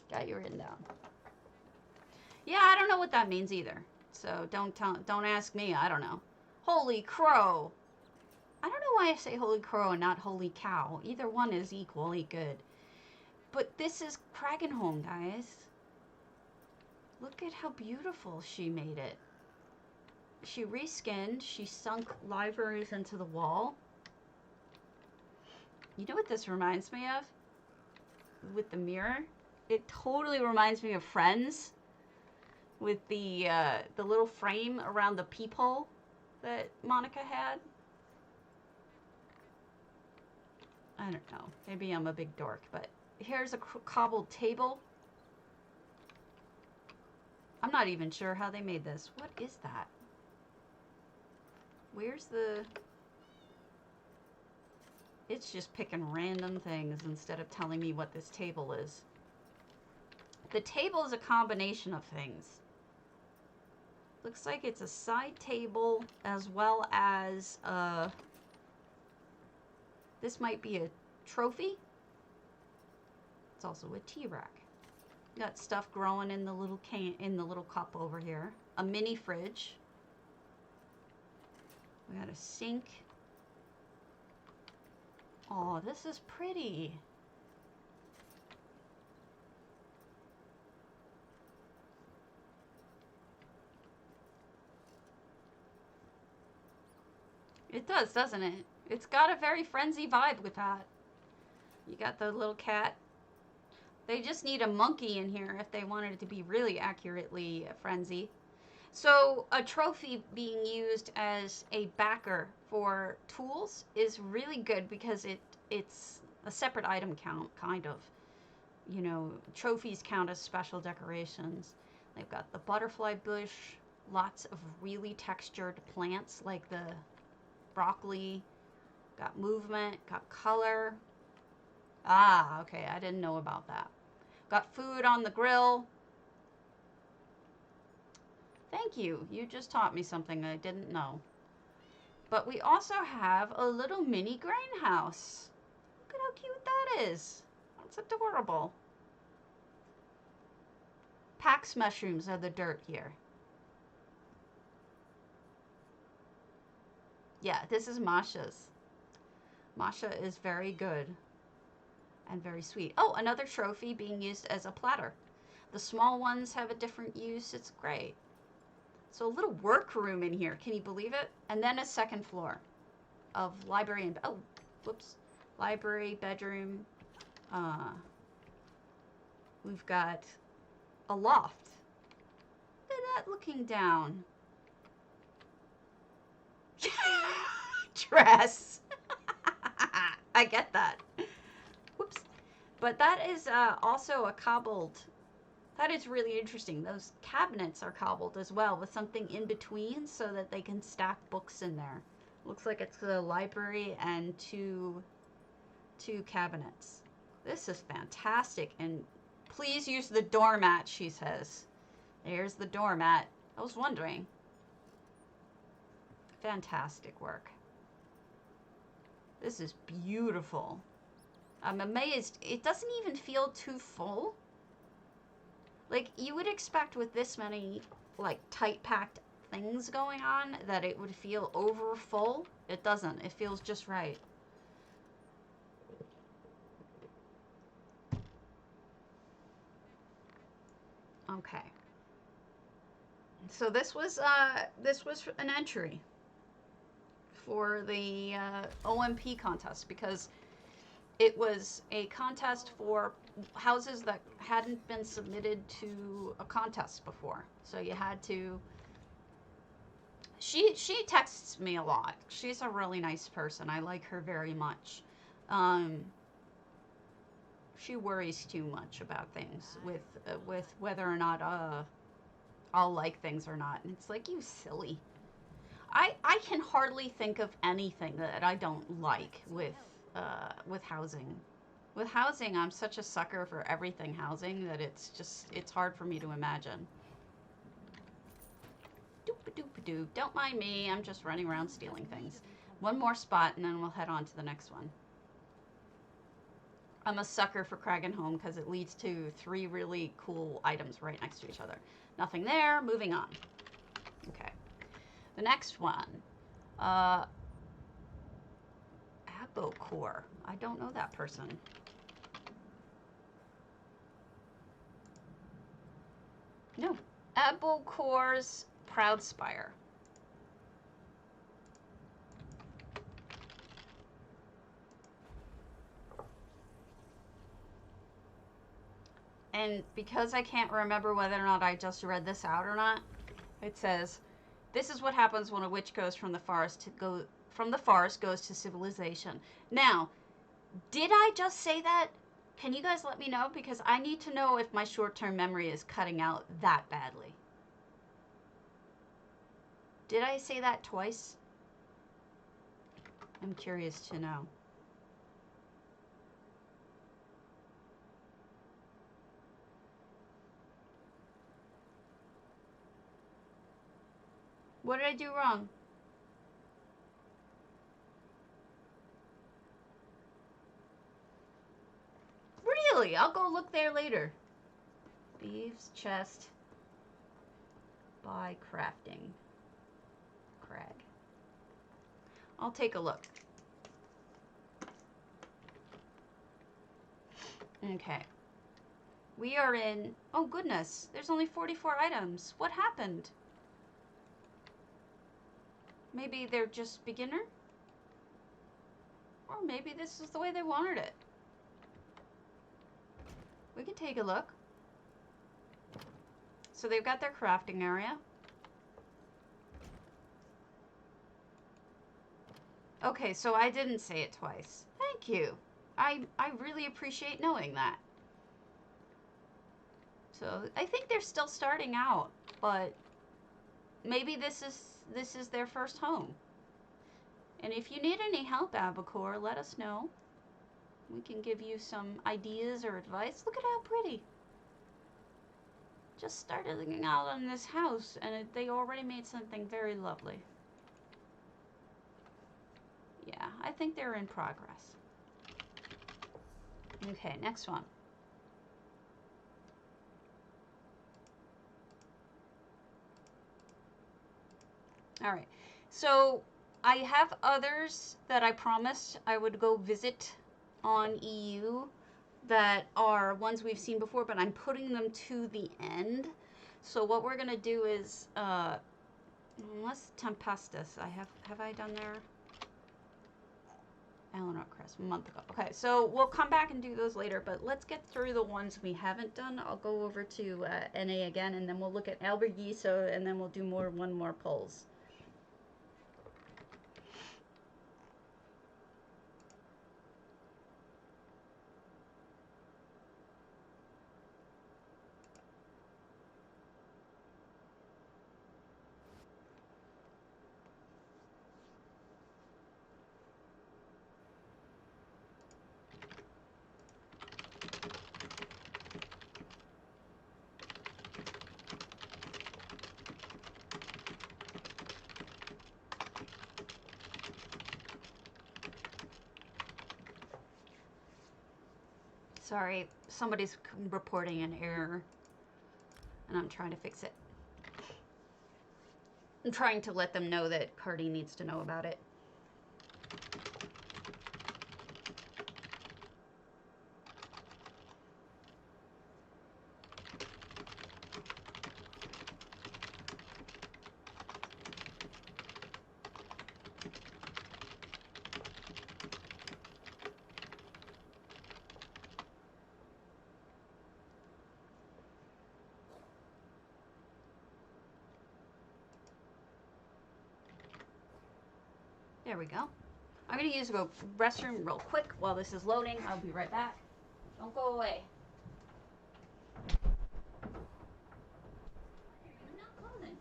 Got you written down. Yeah, I don't know what that means either. So don't ask me. I don't know. Holy crow. I don't know why I say holy crow and not holy cow. Either one is equally good. But this is Kragenhome, guys. Look at how beautiful she made it. She reskinned. She sunk libraries into the wall. You know what this reminds me of? With the mirror? It totally reminds me of Friends. With the little frame around the peephole that Monica had. I don't know. Maybe I'm a big dork, but here's a cobbled table. I'm not even sure how they made this. What is that? Where's the... It's just picking random things instead of telling me what this table is. The table is a combination of things. Looks like it's a side table as well as this might be a trophy. It's also a tea rack. Got stuff growing in the little cup over here. A mini fridge. We got a sink. Oh, this is pretty. It does, doesn't it? It's got a very frenzy vibe with that. You got the little cat. They just need a monkey in here if they wanted it to be really accurately frenzy. So a trophy being used as a backer for tools is really good because it's a separate item count, kind of. You know, trophies count as special decorations. They've got the butterfly bush, lots of really textured plants like the broccoli, got movement, got color. Ah, okay, I didn't know about that. Got food on the grill. Thank you. You just taught me something I didn't know. But we also have a little mini greenhouse. Look at how cute that is. That's adorable. Pax mushrooms are the dirt here. Yeah, this is Masha's. Masha is very good and very sweet. Oh, another trophy being used as a platter. The small ones have a different use. It's great. So a little workroom in here. Can you believe it? And then a second floor of library and... Oh, whoops. Library, bedroom. We've got a loft. Look at that looking down. Dress. I get that. Whoops. But that is also a cobbled. That is really interesting. Those cabinets are cobbled as well with something in between so that they can stack books in there. Looks like it's a library and two cabinets. This is fantastic. And please use the doormat, she says. There's the doormat. I was wondering. Fantastic work. This is beautiful. I'm amazed. It doesn't even feel too full. Like, you would expect with this many, like, tight-packed things going on that it would feel over full. It doesn't. It feels just right. Okay. So this was an entry for the OMP contest because it was a contest for houses that hadn't been submitted to a contest before. So you had to. She texts me a lot. She's a really nice person. I like her very much. She worries too much about things with whether or not I'll like things or not. And it's like, you silly. I can hardly think of anything that I don't like with housing. With housing, I'm such a sucker for everything housing that it's hard for me to imagine. Doop-a-doop-a-doo. Don't mind me. I'm just running around stealing things. One more spot, and then we'll head on to the next one. I'm a sucker for Kragenhome because it leads to 3 really cool items right next to each other. Nothing there. Moving on. Okay. The next one. Abocor. I don't know that person. No. Abocor's Proudspire. And because I can't remember whether or not I just read this out or not, it says, "This is what happens when a witch goes from the forest goes to civilization." Now, did I just say that? Can you guys let me know? Because I need to know if my short-term memory is cutting out that badly. Did I say that twice? I'm curious to know. What did I do wrong? Really? I'll go look there later. Beeves chest by crafting. Crag. I'll take a look. Okay. We are in... Oh, goodness. There's only 44 items. What happened? Maybe they're just beginner? Or maybe this is the way they wanted it. We can take a look. So they've got their crafting area. Okay, so I didn't say it twice. Thank you. I really appreciate knowing that. So I think they're still starting out, but maybe this is their first home. And if you need any help, Abacor, let us know. We can give you some ideas or advice. Look at how pretty. Just started looking out on this house, and they already made something very lovely. Yeah, I think they're in progress. Okay, next one. All right, so I have others that I promised I would go visit on EU that are ones we've seen before, but I'm putting them to the end. So what we're gonna do is, unless Tempestus, have I done there? Eleanor Crest, a month ago. Okay, so we'll come back and do those later, but let's get through the ones we haven't done. I'll go over to NA again, and then we'll look at Albergiso, and then we'll do one more polls. Sorry, somebody's reporting an error, and I'm trying to fix it. I'm trying to let them know that Cardi needs to know about it. There we go. I'm going to use the restroom real quick while this is loading. I'll be right back. Don't go away. You're not closing.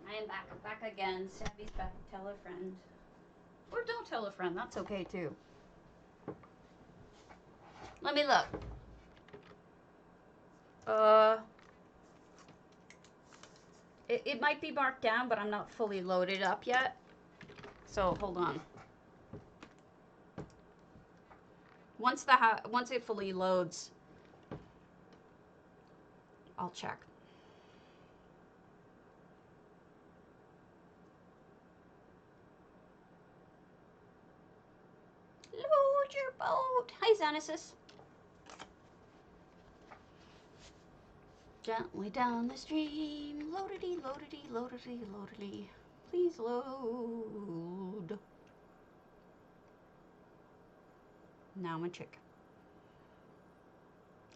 I am back. I'm back again. Savvy's back. Tell a friend. Or don't tell a friend. That's okay too. Let me look. It might be marked down, but I'm not fully loaded up yet. So hold on. Once it fully loads, I'll check. Load your boat. Hi, Xanasis. Gently down the stream. Loadity, loadity, loadity, loadity. Please load. Now I'm a chick.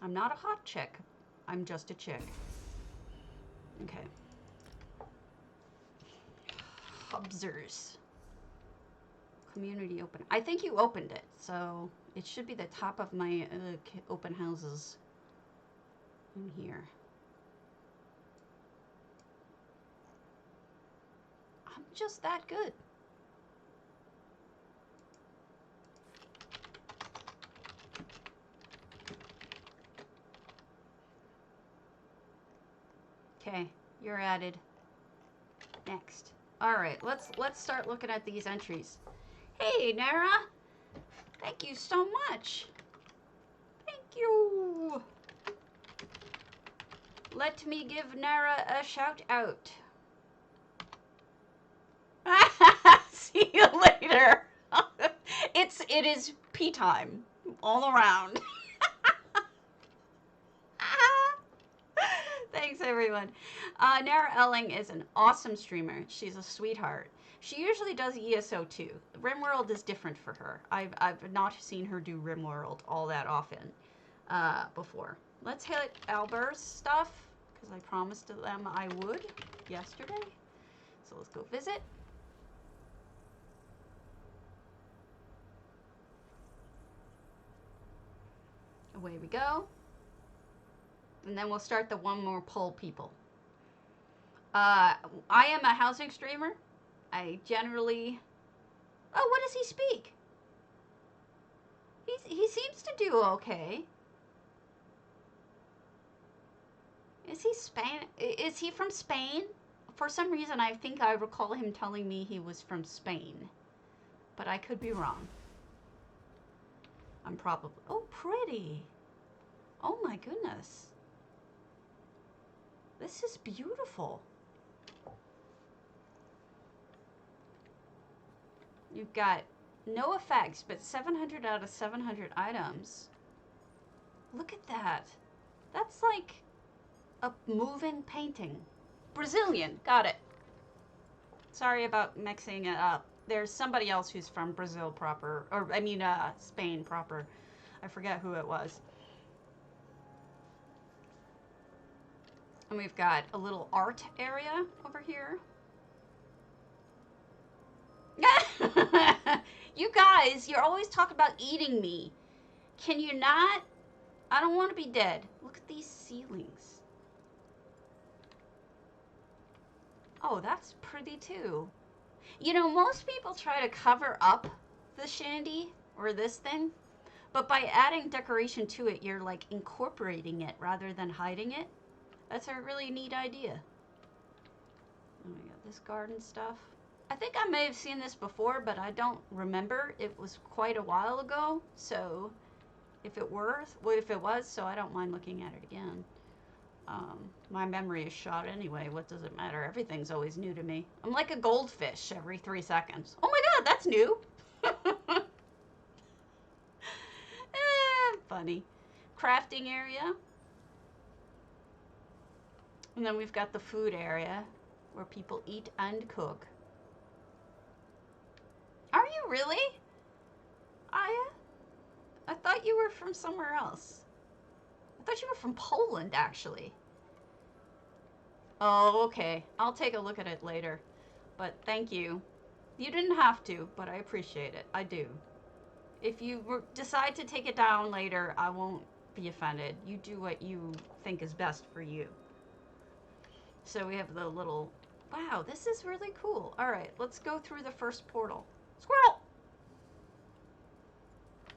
I'm not a hot chick. I'm just a chick. Okay. Hubsers. Community open. I think you opened it, so it should be the top of my open houses in here. I'm just that good. Okay, you're added. Next. All right, let's start looking at these entries. Hey, Nara. Thank you so much. Thank you. Let me give Nara a shout out. See you later. It is pee time all around. Thanks, everyone. Nara Elling is an awesome streamer. She's a sweetheart. She usually does ESO too. RimWorld is different for her. I've not seen her do RimWorld all that often before. Let's hit Albert's stuff, because I promised them I would yesterday. So let's go visit. Away we go. And then we'll start the one more poll people. I am a housing streamer. I generally... Oh, what does he speak? He seems to do okay. Is he Spain? Is he from Spain? For some reason, I think I recall him telling me he was from Spain. But I could be wrong. I'm probably... Oh, pretty. Oh my goodness. This is beautiful. You've got no effects, but 700 out of 700 items. Look at that. That's like a moving painting. Brazilian. Got it. Sorry about mixing it up. There's somebody else who's from Brazil proper. Or, I mean, Spain proper. I forget who it was. And we've got a little art area over here. You guys, you're always talking about eating me. Can you not? I don't want to be dead. Look at these ceilings. Oh, that's pretty too. You know, most people try to cover up the shandy or this thing, but by adding decoration to it, you're like incorporating it rather than hiding it. That's a really neat idea. this garden stuff. I think I may have seen this before, but I don't remember. It was quite a while ago, so if it was, so I don't mind looking at it again. My memory is shot anyway. What does it matter? Everything's always new to me. I'm like a goldfish every 3 seconds. Oh my god, that's new. Funny. Crafting area. And then we've got the food area where people eat and cook. Are you really? I thought you were from somewhere else. I thought you were from Poland, actually. Oh, okay. I'll take a look at it later. But thank you. You didn't have to, but I appreciate it. I do. If you decide to take it down later, I won't be offended. You do what you think is best for you. So we have the little... Wow, this is really cool. All right, let's go through the first portal. Squirrel!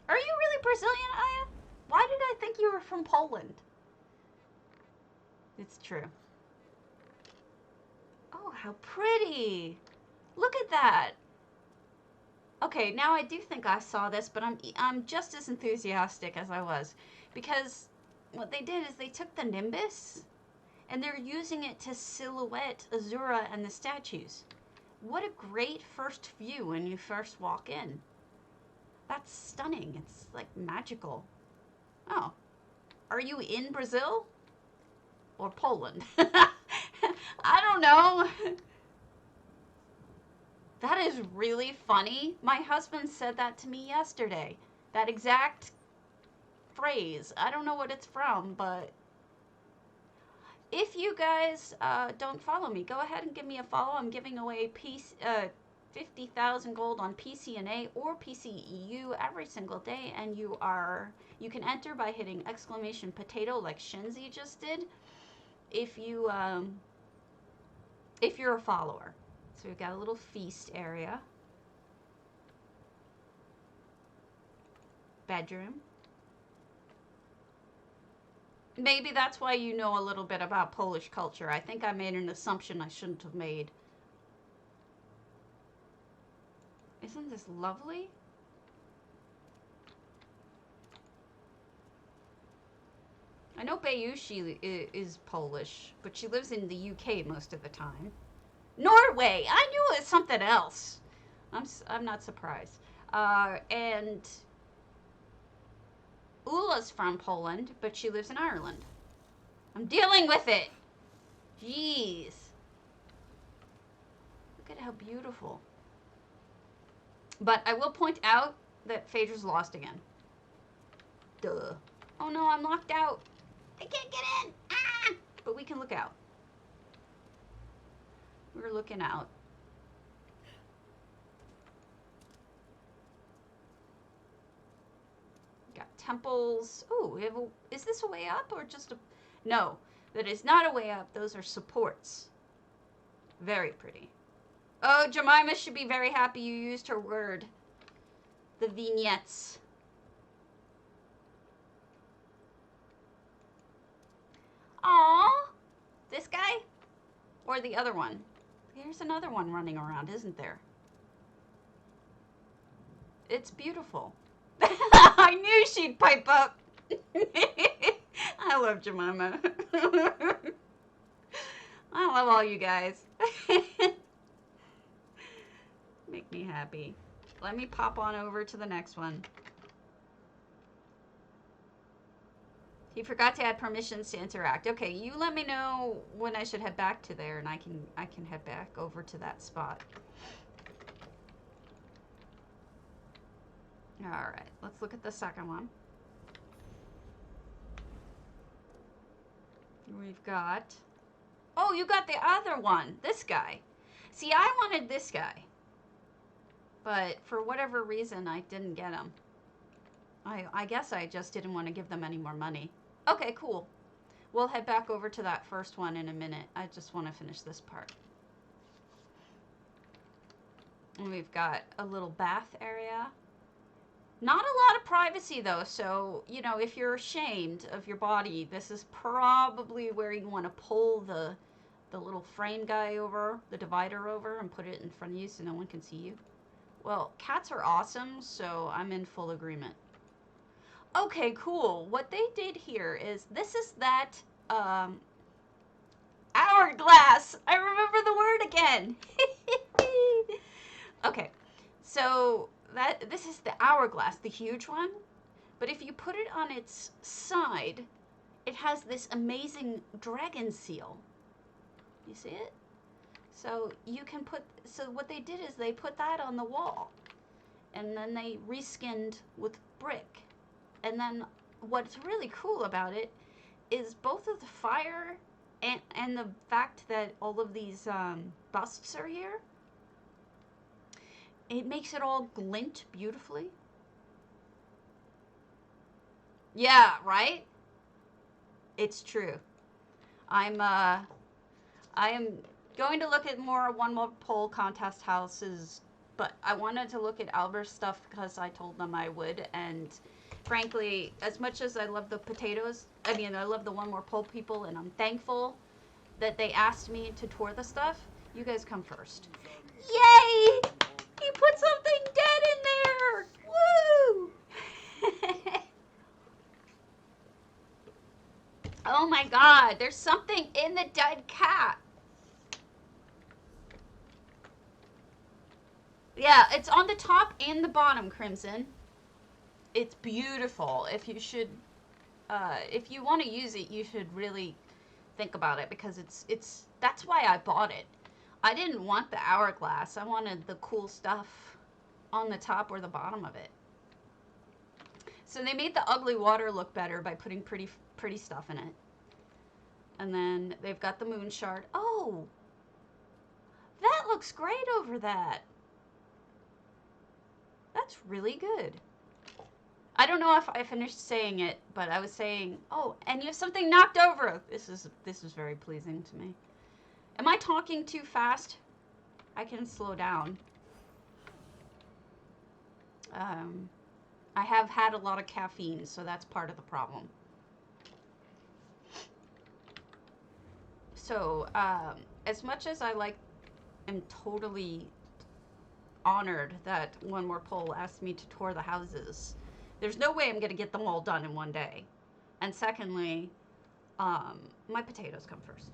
Are you really Brazilian, Aya? Why did I think you were from Poland? It's true. Oh, how pretty. Look at that. Okay, now I do think I saw this, but I'm just as enthusiastic as I was. Because what they did is they took the Nimbus, and they're using it to silhouette Azura and the statues. What a great first view when you first walk in. That's stunning. It's like magical. Oh. Are you in Brazil? Or Poland? I don't know. That is really funny. My husband said that to me yesterday. That exact phrase. I don't know what it's from, but if you guys don't follow me, go ahead and give me a follow. I'm giving away 50,000 gold on PCNA or PCEU every single day, and you can enter by hitting !potato like Shenzi just did. If you're a follower. So we've got a little feast area. Bedroom. Maybe that's why you know a little bit about Polish culture. I think I made an assumption I shouldn't have made. Isn't this lovely? I know Bayushi is Polish, but she lives in the UK most of the time. Norway! I knew it was something else. I'm not surprised. And Ula's from Poland, but she lives in Ireland. I'm dealing with it! Jeez. Look at how beautiful. But I will point out that Phaedra's lost again. Duh. Oh no, I'm locked out. I can't get in! Ah! But we can look out. We're looking out. Got temples. Oh, is this a way up or just a... No, that is not a way up. Those are supports. Very pretty. Oh, Jemima should be very happy you used her word. The vignettes. Aww. This guy? Or the other one? Here's another one running around, isn't there? It's beautiful. I knew she'd pipe up. I love Jemima. I love all you guys. Make me happy. Let me pop on over to the next one. He forgot to add permissions to interact. Okay, you let me know when I should head back to there, and I can head back over to that spot. All right, let's look at the second one. We've got... Oh, you got the other one. This guy. See, I wanted this guy. But for whatever reason, I didn't get him. I guess I just didn't want to give them any more money. Okay, cool. We'll head back over to that first one in a minute. I just want to finish this part. And we've got a little bath area. Not a lot of privacy, though, so, you know, if you're ashamed of your body, this is probably where you want to pull the the little frame guy over, the divider over, and put it in front of you so no one can see you. Well, cats are awesome, so I'm in full agreement. Okay, cool. What they did here is, this is that, hourglass. I remember the word again. Okay, so this is the hourglass, the huge one. But if you put it on its side, it has this amazing dragon seal. You see it? So you can put, so what they did is they put that on the wall. And then they reskinned with brick. And then what's really cool about it is both of the fire and the fact that all of these busts are here, it makes it all glint beautifully. Yeah, right? It's true. I am going to look at more one more pole contest houses, but I wanted to look at Albert's stuff because I told them I would, and frankly, as much as I love the potatoes, I mean, I love the one more pole people, and I'm thankful that they asked me to tour the stuff. You guys come first. Yay! He put something dead in there! Woo! Oh my god, there's something in the dead cat. Yeah, it's on the top and the bottom, Crimson. It's beautiful. If you should, if you want to use it, you should really think about it, because that's why I bought it. I didn't want the hourglass. I wanted the cool stuff on the top or the bottom of it. So they made the ugly water look better by putting pretty stuff in it. And then they've got the moon shard. Oh, that looks great over that. That's really good. I don't know if I finished saying it, but I was saying, oh, and you have something knocked over. This is very pleasing to me. Am I talking too fast? I can slow down. I have had a lot of caffeine, so that's part of the problem. So, as much as I am totally honored that One More Pole asked me to tour the houses, there's no way I'm going to get them all done in one day. And secondly, my potatoes come first.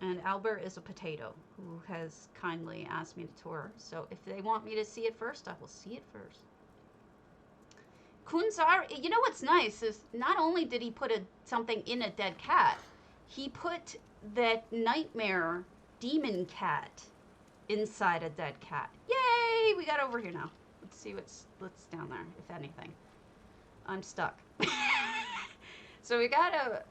And Albert is a potato who has kindly asked me to tour. So if they want me to see it first, I will see it first. Kunzar, you know what's nice is not only did he put something in a dead cat, he put that nightmare demon cat inside a dead cat. Yay! We got over here now. Let's see what's down there, if anything. I'm stuck. So we got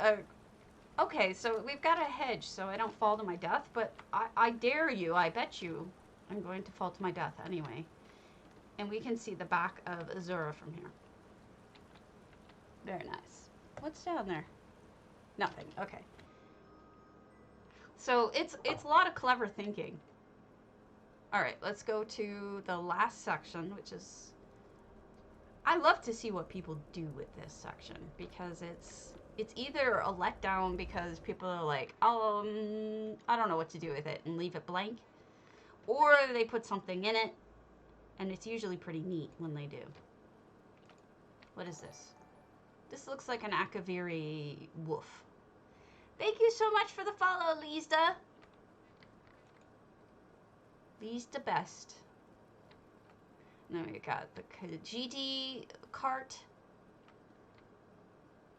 okay, so we've got a hedge so I don't fall to my death, but I dare you, I bet you I'm going to fall to my death anyway. And we can see the back of Azura from here. Very nice. What's down there? Nothing. Okay. So it's a lot of clever thinking. All right, let's go to the last section, which is, I love to see what people do with this section, because it's either a letdown because people are like, oh, I don't know what to do with it, and leave it blank, or they put something in it, and it's usually pretty neat when they do. What is this? This looks like an Akaviri wolf. Thank you so much for the follow, Lisa. Lee's the best. And then we got the Kajiti cart.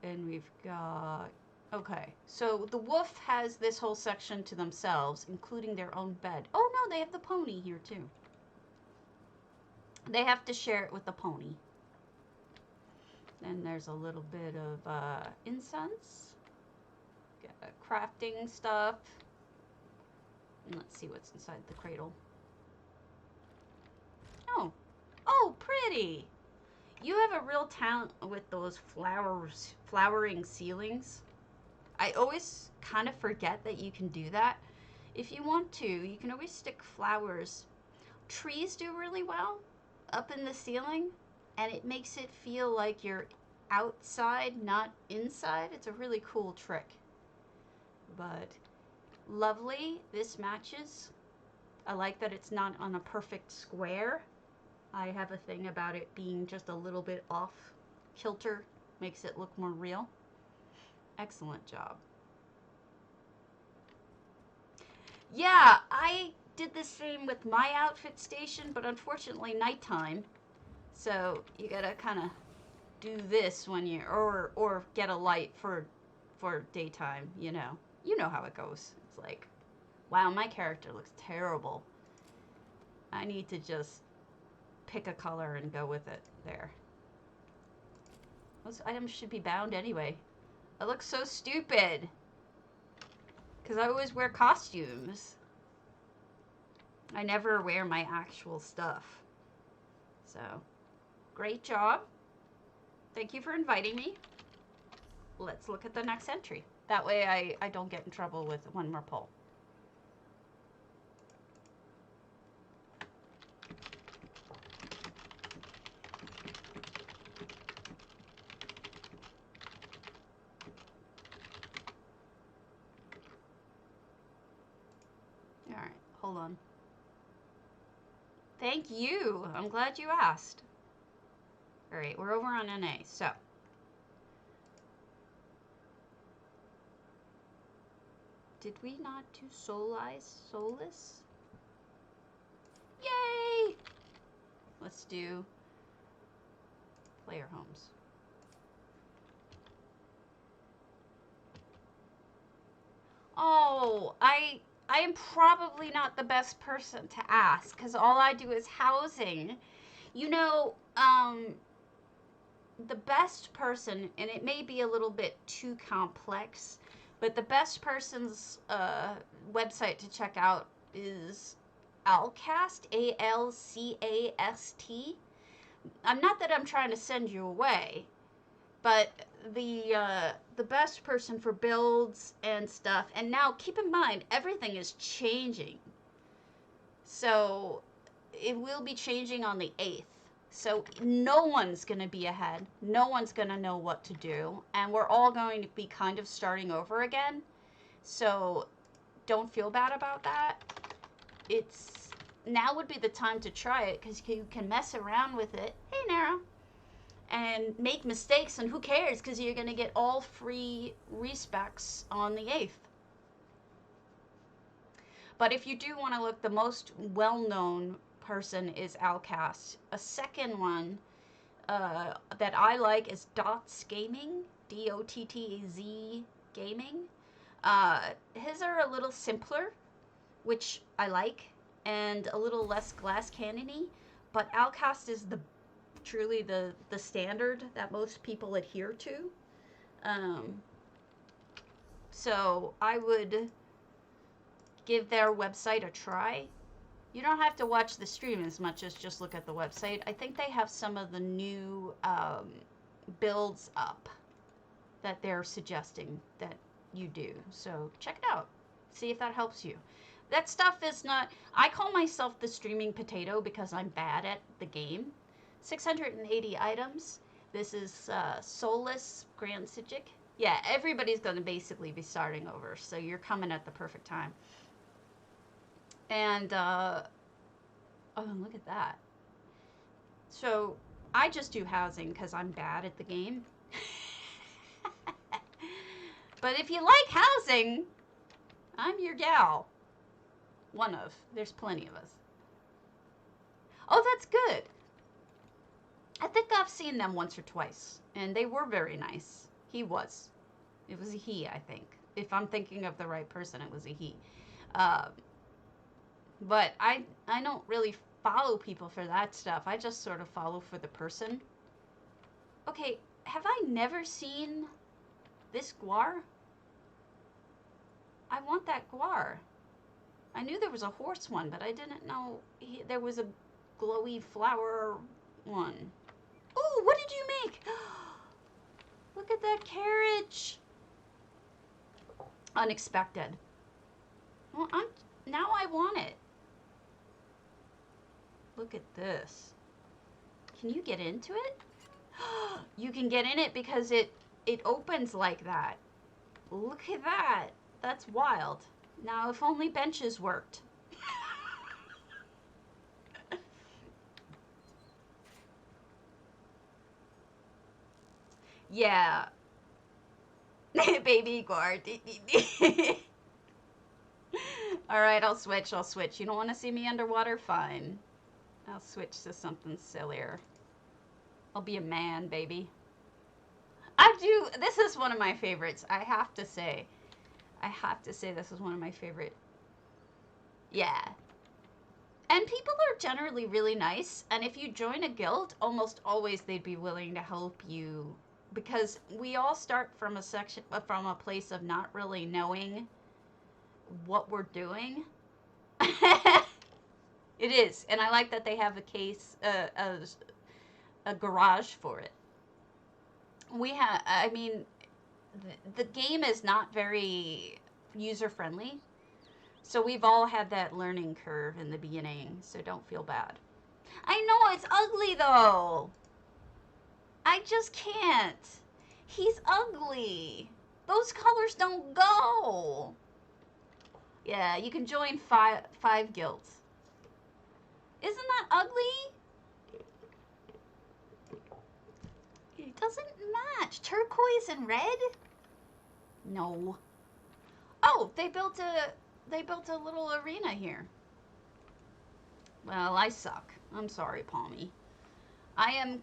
And we've got, okay, so the wolf has this whole section to themselves, including their own bed. Oh no, they have the pony here too. They have to share it with the pony. Then there's a little bit of incense. Got crafting stuff. And let's see what's inside the cradle. Oh, pretty. You have a real talent with those flowering ceilings. I always kind of forget that you can do that. If you want to, you can always stick flowers. Trees do really well up in the ceiling, and it makes it feel like you're outside, not inside. It's a really cool trick. But lovely. This matches. I like that it's not on a perfect square. I have a thing about it being just a little bit off kilter. Makes it look more real. Excellent job. Yeah, I did the same with my outfit station, but unfortunately nighttime. So you gotta kind of do this when you or get a light for daytime. You know how it goes. It's like, wow, my character looks terrible. I need to just pick a color and go with it. There. Those items should be bound anyway. I look so stupid. Because I always wear costumes. I never wear my actual stuff. So, great job. Thank you for inviting me. Let's look at the next entry. That way I don't get in trouble with one more poll. Alright, hold on. Thank you. I'm glad you asked. Alright, we're over on NA, so. Did we not do soulless? Yay! Let's do player homes. Oh, I am probably not the best person to ask because all I do is housing. You know, the best person, and it may be a little bit too complex, but the best person's website to check out is Alcast, A-L-C-A-S-T. Not that I'm trying to send you away, but the best person for builds and stuff. And now keep in mind, everything is changing. So it will be changing on the 8th. So no one's going to be ahead. No one's going to know what to do. And we're all going to be kind of starting over again. So don't feel bad about that. Now would be the time to try it because you can mess around with it. Hey, Nara. And make mistakes, and who cares because you're going to get all free respecs on the 8th. But if you do want to look, the most well-known person is Alcast. A second one that I like is Dottz Gaming, D-O-T-T-Z Gaming. His are a little simpler, which I like, and a little less glass cannony, but Alcast is truly the standard that most people adhere to. So I would give their website a try. You don't have to watch the stream as much as just look at the website. I think they have some of the new builds up that they're suggesting that you do. So check it out. See if that helps you. That stuff is not... I call myself the streaming potato because I'm bad at the game. 680 items. This is soulless Grand psijic. Yeah, everybody's going to basically be starting over, so you're coming at the perfect time. And, oh, look at that. So, I just do housing because I'm bad at the game. But if you like housing, I'm your gal. One of. There's plenty of us. Oh, that's good. I think I've seen them once or twice, and they were very nice. He was. It was a he, I think. If I'm thinking of the right person, it was a he. But I don't really follow people for that stuff. I just sort of follow for the person. Okay, have I never seen this guar? I want that guar. I knew there was a horse one, but I didn't know there was a glowy flower one. Ooh, what did you make? Look at that carriage. Unexpected. Well, now I want it. Look at this. Can you get into it? You can get in it because it opens like that. Look at that. That's wild. Now, if only benches worked. Yeah. Baby guard. Alright, I'll switch. You don't want to see me underwater? Fine. I'll switch to something sillier. I'll be a man, baby. This is one of my favorites. I have to say this is one of my favorite. Yeah. And people are generally really nice. And if you join a guild, almost always they'd be willing to help you. Because we all start from a place of not really knowing what we're doing. It is. And I like that they have a garage for it. The game is not very user-friendly. So we've all had that learning curve in the beginning, so don't feel bad. I know, it's ugly though. I just can't. He's ugly. Those colors don't go. Yeah, you can join five guilds. Isn't that ugly? It doesn't match. Turquoise and red? No. Oh, they built a little arena here. Well, I suck. I'm sorry, Palmy. I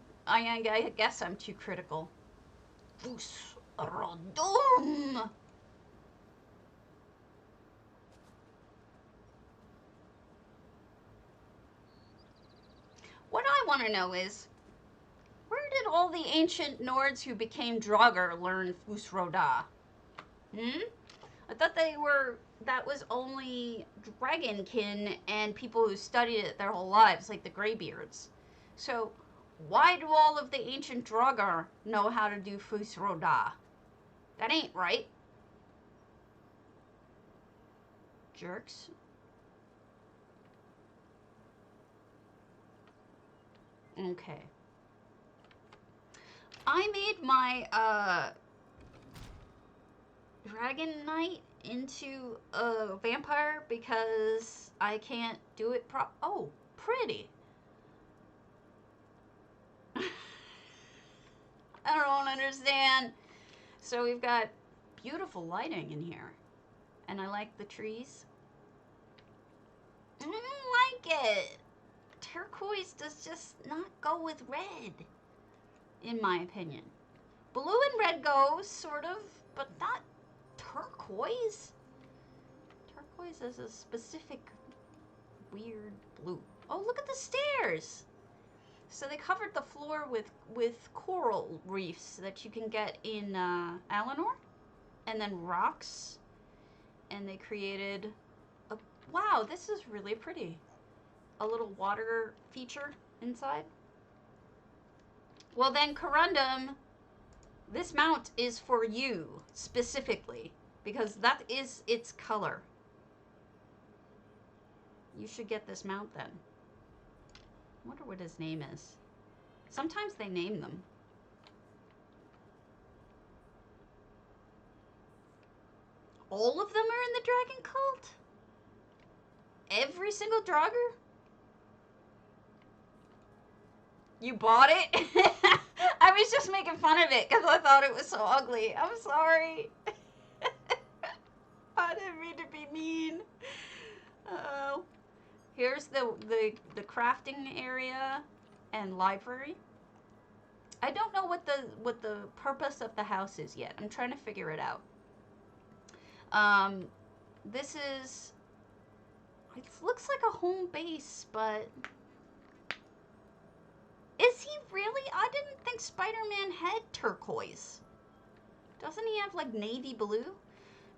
guess I'm too critical. Rodum. What I want to know is, where did all the ancient Nords who became Draugr learn Fusroda? I thought that was only dragonkin and people who studied it their whole lives, like the Greybeards. So, why do all of the ancient Draugr know how to do Fusroda? That ain't right. Jerks. Okay. I made my, Dragon Knight into a vampire because I can't do it oh, pretty. I don't understand. So we've got beautiful lighting in here. And I like the trees. I don't like it. Turquoise does just not go with red, in my opinion. Blue and red go, sort of, but not turquoise. Turquoise is a specific weird blue. Oh, look at the stairs. So they covered the floor with coral reefs that you can get in Alinor, and then rocks, and they created a, wow, this is really pretty. A little water feature inside. Well then, Corundum, this mount is for you, specifically, because that is its color. You should get this mount then. I wonder what his name is. Sometimes they name them. All of them are in the dragon cult? Every single Draugr? You bought it? I was just making fun of it because I thought it was so ugly. I'm sorry. I didn't mean to be mean. Uh-oh. Here's the crafting area and library. I don't know what the purpose of the house is yet. I'm trying to figure it out. This is, it looks like a home base, but is he really? I didn't think Spider-Man had turquoise. Doesn't he have like navy blue?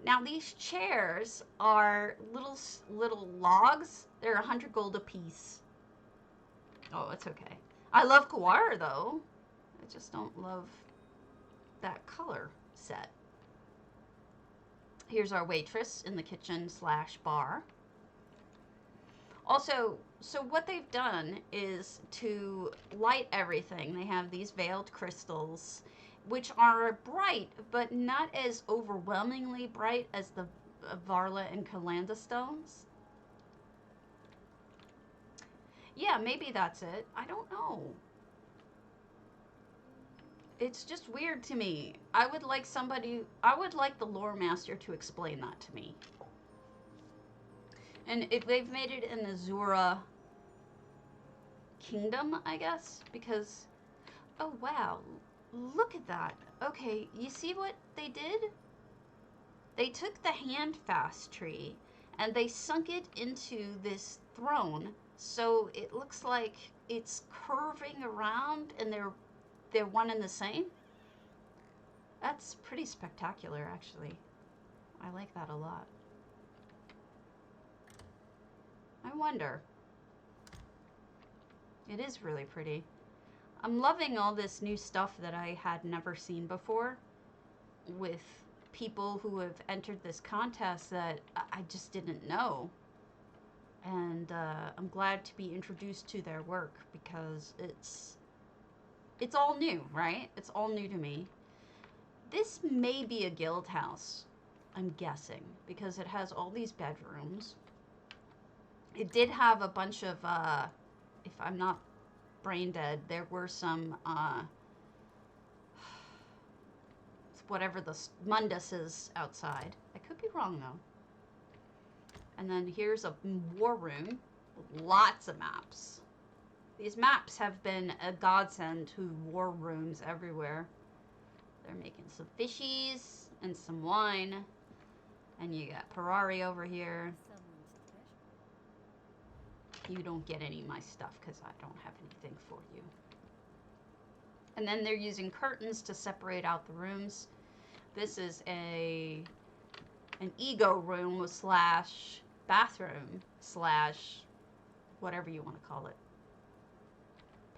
Now these chairs are little logs. They're 100 gold a piece. Oh, it's okay. I love Kawara though. I just don't love that color set. Here's our waitress in the kitchen / bar. Also, so what they've done is to light everything. They have these veiled crystals, which are bright, but not as overwhelmingly bright as the Varla and Kalanda stones. Yeah, maybe that's it. I don't know. It's just weird to me. I would like the lore master to explain that to me. And if they've made it in Azura Kingdom, I guess, because, oh wow, look at that. Okay, you see what they did? They took the handfast tree and they sunk it into this throne, so it looks like it's curving around and they're one and the same. That's pretty spectacular, actually. I like that a lot. I wonder. It is really pretty. I'm loving all this new stuff that I had never seen before with people who have entered this contest that I just didn't know. And I'm glad to be introduced to their work because it's all new, right? It's all new to me. This may be a guild house, I'm guessing, because it has all these bedrooms. It did have a bunch of, if I'm not brain dead, there were some, whatever the Mundus is outside. I could be wrong, though. And then here's a war room with lots of maps. These maps have been a godsend to war rooms everywhere. They're making some fishies and some wine. And you got Ferrari over here. You don't get any of my stuff because I don't have anything for you. And then they're using curtains to separate out the rooms. This is an ego room slash bathroom slash whatever you want to call it.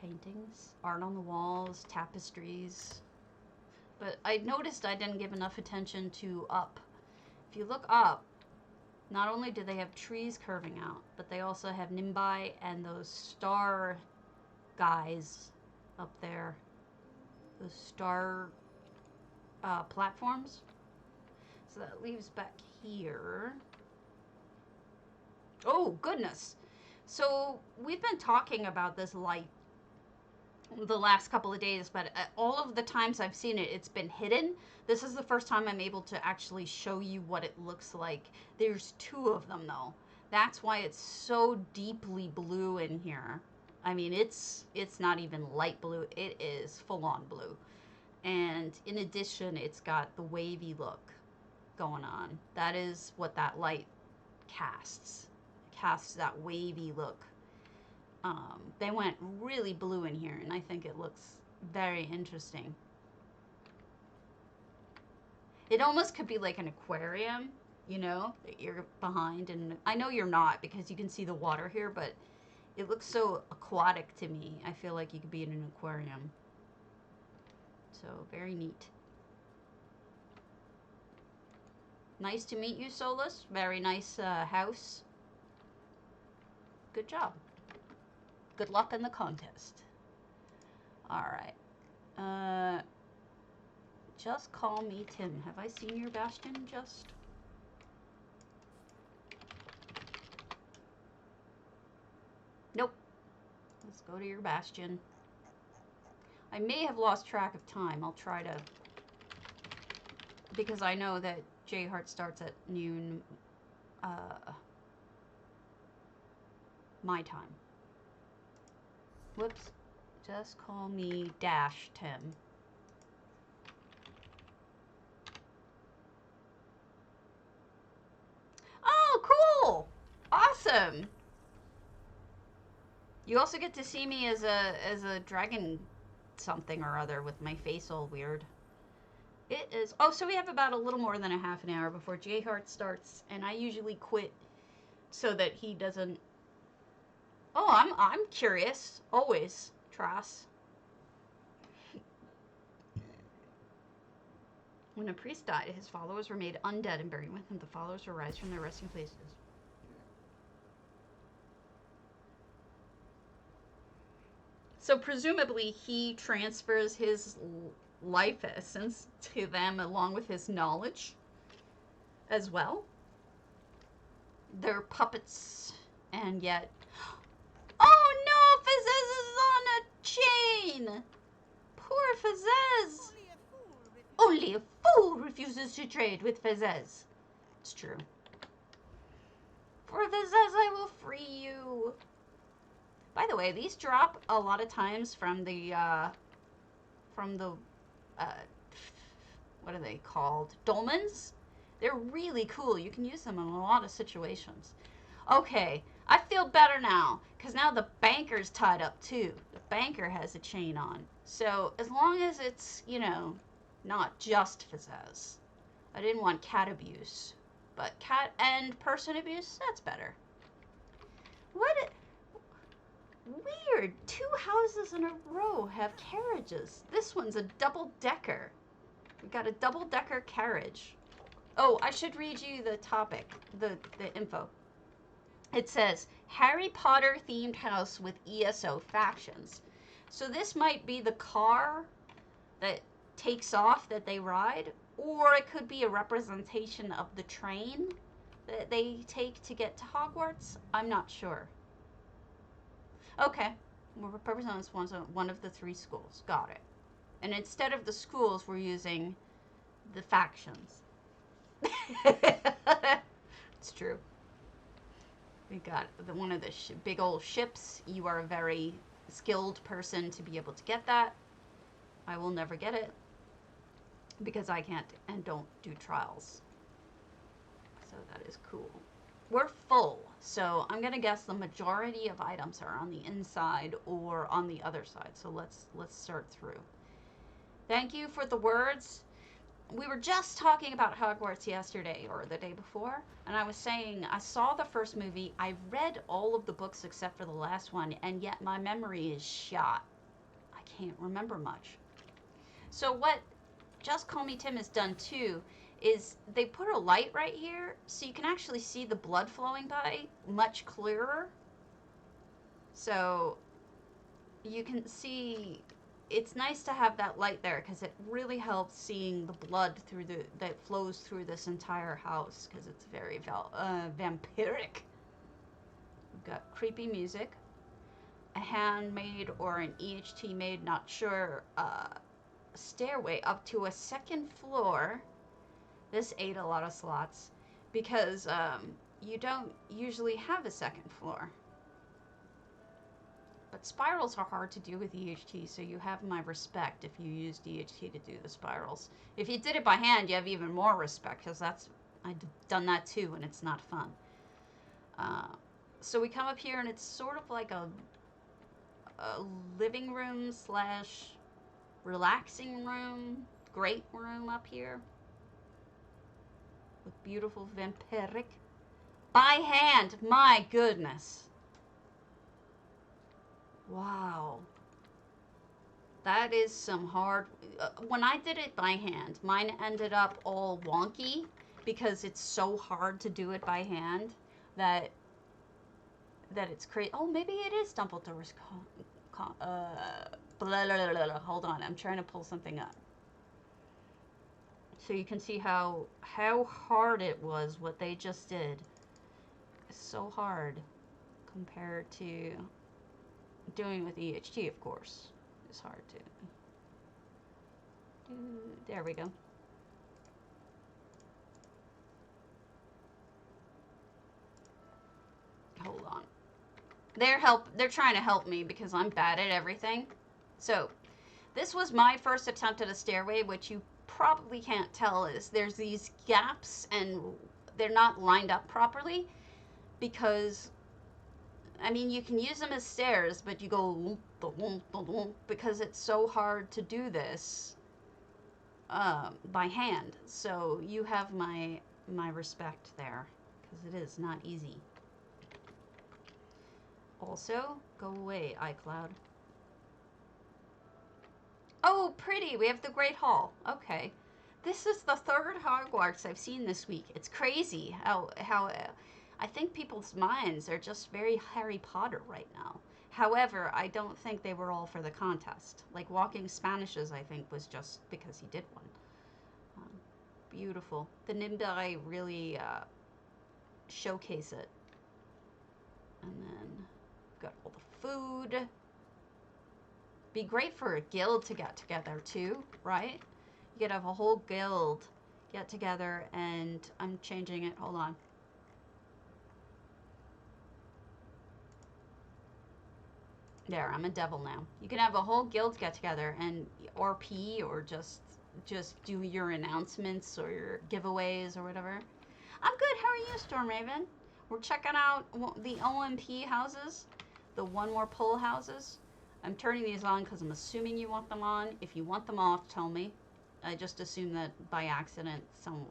Paintings, art on the walls, tapestries. But I noticed I didn't give enough attention to up. If you look up, not only do they have trees curving out, but they also have nimbi and those star guys up there. Those star platforms. So that leaves back here. Oh, goodness. So we've been talking about this light the last couple of days, but all of the times I've seen it, it's been hidden. This is the first time I'm able to actually show you what it looks like. There's two of them, though. That's why it's so deeply blue in here. I mean, it's not even light blue. It is full-on blue. And in addition, it's got the wavy look going on. That is what that light casts. It casts that wavy look. They went really blue in here, and I think it looks very interesting. It almost could be like an aquarium, you know, that you're behind. And I know you're not because you can see the water here, but it looks so aquatic to me. I feel like you could be in an aquarium. So, very neat. Nice to meet you, SNEAKIES. Very nice house. Good job. Good luck in the contest. Alright. Just call me Tim. Have I seen your bastion, Just? Nope. Let's go to your bastion. I may have lost track of time. I'll try to... Because I know that J-Heart starts at noon, my time. Whoops. Just call me -Tim. Oh, cool! Awesome! You also get to see me as a dragon something or other with my face all weird. It is... Oh, so we have about a little more than a half an hour before J-Heart starts, and I usually quit so that he doesn't... Oh, I'm curious. Always, Trass. When a priest died, his followers were made undead and buried with him. The followers will rise from their resting places. So presumably he transfers his life essence to them along with his knowledge as well. They're puppets, and yet... Oh no! Fizz is on a chain! Poor Fizz! Only a fool refuses to trade with Fizz. It's true. For Fizz, I will free you. By the way, these drop a lot of times from the, what are they called? Dolmens? They're really cool. You can use them in a lot of situations. Okay, I feel better now, because now the banker's tied up too. The banker has a chain on. So, as long as it's, you know, not just Fizz. I didn't want cat abuse. But cat and person abuse, that's better. What? Weird. 2 houses in a row have carriages. This one's a double-decker. We got a double-decker carriage. Oh, I should read you the topic, the info. It says, Harry Potter themed house with ESO factions. So this might be the car that takes off that they ride, or it could be a representation of the train that they take to get to Hogwarts. I'm not sure. Okay, we're representing one of the 3 schools. Got it. And instead of the schools, we're using the factions. It's true. We got one of the big old ships. You are a very skilled person to be able to get that. I will never get it because I can't and don't do trials. So that is cool. We're full, so I'm gonna guess the majority of items are on the inside or on the other side. So let's start through. Thank you for the words. We were just talking about Hogwarts yesterday or the day before, and I was saying I saw the first movie, I read all of the books except for the last one, and yet my memory is shot. I can't remember much. So what justcallme-tim has done too is they put a light right here so you can actually see the blood flowing by much clearer. So you can see, it's nice to have that light there because it really helps seeing the blood through that flows through this entire house because it's very vampiric. We've got creepy music, a handmade or an EHT made, not sure, stairway up to a 2nd floor. This ate a lot of slots because you don't usually have a 2nd floor. But spirals are hard to do with EHT, so you have my respect if you used EHT to do the spirals. If you did it by hand, you have even more respect, because I've done that too, and it's not fun. So we come up here, and it's sort of like a living room slash relaxing room, great room up here. With beautiful vampiric. By hand, my goodness. Wow. That is some hard... when I did it by hand, mine ended up all wonky because it's so hard to do it by hand that it's crazy. Oh, maybe it is Dumbledore's... hold on, I'm trying to pull something up. So you can see how hard it was, what they just did. It's so hard compared to... doing with EHT, of course, is hard to do. There we go. Hold on. They're trying to help me because I'm bad at everything. So, this was my first attempt at a stairway, which you probably can't tell is there's these gaps and they're not lined up properly because, I mean, you can use them as stairs, but you go because it's so hard to do this by hand. So you have my respect there because it is not easy. Also, go away, iCloud. Oh, pretty. We have the Great Hall. Okay. This is the 3rd Hogwarts I've seen this week. It's crazy how I think people's minds are just very Harry Potter right now. However, I don't think they were all for the contest. Like Walking Spanishes, I think, was just because he did one. Beautiful. The Nimbai really showcase it. And then got all the food. Be great for a guild to get together too, right? You could have a whole guild get together, and I'm changing it. Hold on. There, I'm a devil now. You can have a whole guild get together and RP or just do your announcements or your giveaways or whatever. I'm good. How are you, Stormraven? We're checking out the OMP houses, the one more pull houses. I'm turning these on because I'm assuming you want them on. If you want them off, tell me. I just assume that by accident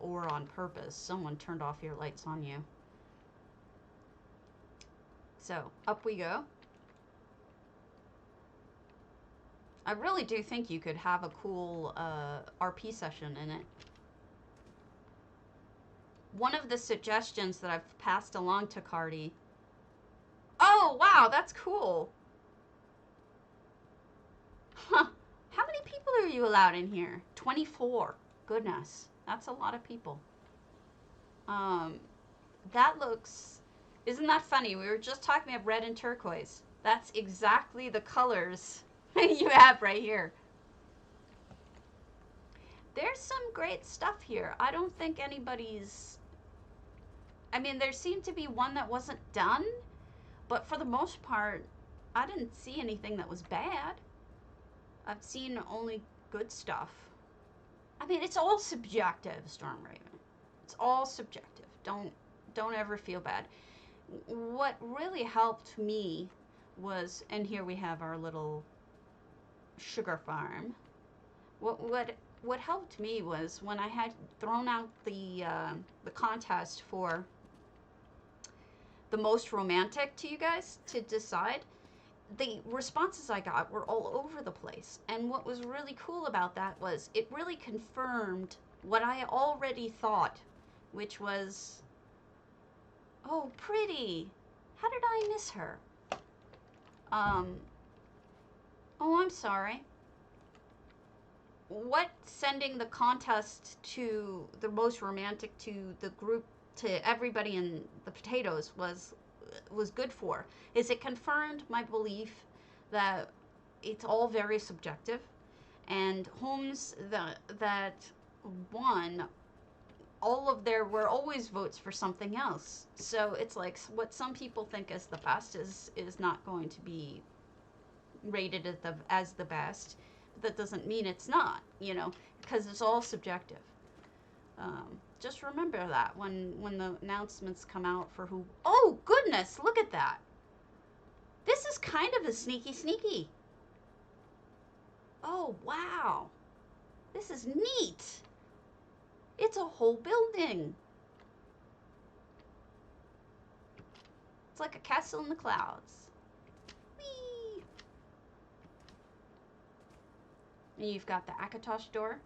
or on purpose, someone turned off your lights on you. So, up we go. I really do think you could have a cool RP session in it. One of the suggestions that I've passed along to Cardi. Oh, wow, that's cool. Huh. How many people are you allowed in here? 24. Goodness. That's a lot of people. That looks... Isn't that funny? We were just talking about red and turquoise. That's exactly the colors you have right here. There's some great stuff here. I don't think anybody's... I mean, there seemed to be one that wasn't done, but for the most part, I didn't see anything that was bad. I've seen only good stuff. I mean, it's all subjective, Stormraven. It's all subjective. Don't ever feel bad. What really helped me was, and here we have our little sugar farm. What helped me was when I had thrown out the contest for the most romantic to you guys to decide. The responses I got were all over the place. And what was really cool about that was it really confirmed what I already thought, which was, oh, pretty. How did I miss her? Oh, I'm sorry. What sending the contest to the most romantic to the group, to everybody in the potatoes was good for is it confirmed my belief that it's all very subjective, and homes that won, all of there were always votes for something else. So it's like what some people think is the best is not going to be rated as the best. That doesn't mean it's not, you know, because it's all subjective. Just remember that when the announcements come out for who... Oh, goodness, look at that. This is kind of a sneaky. Oh, wow. This is neat. It's a whole building. It's like a castle in the clouds. Whee! And you've got the Akatosh door.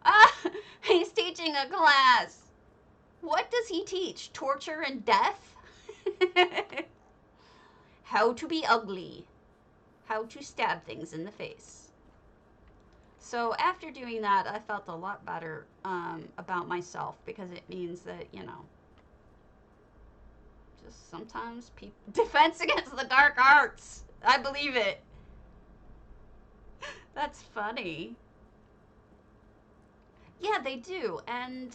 Ah! He's teaching a class. What does he teach? Torture and death? How to be ugly. How to stab things in the face. So after doing that, I felt a lot better about myself, because it means that, you know, just sometimes defense against the dark arts. I believe it. That's funny. Yeah, they do, and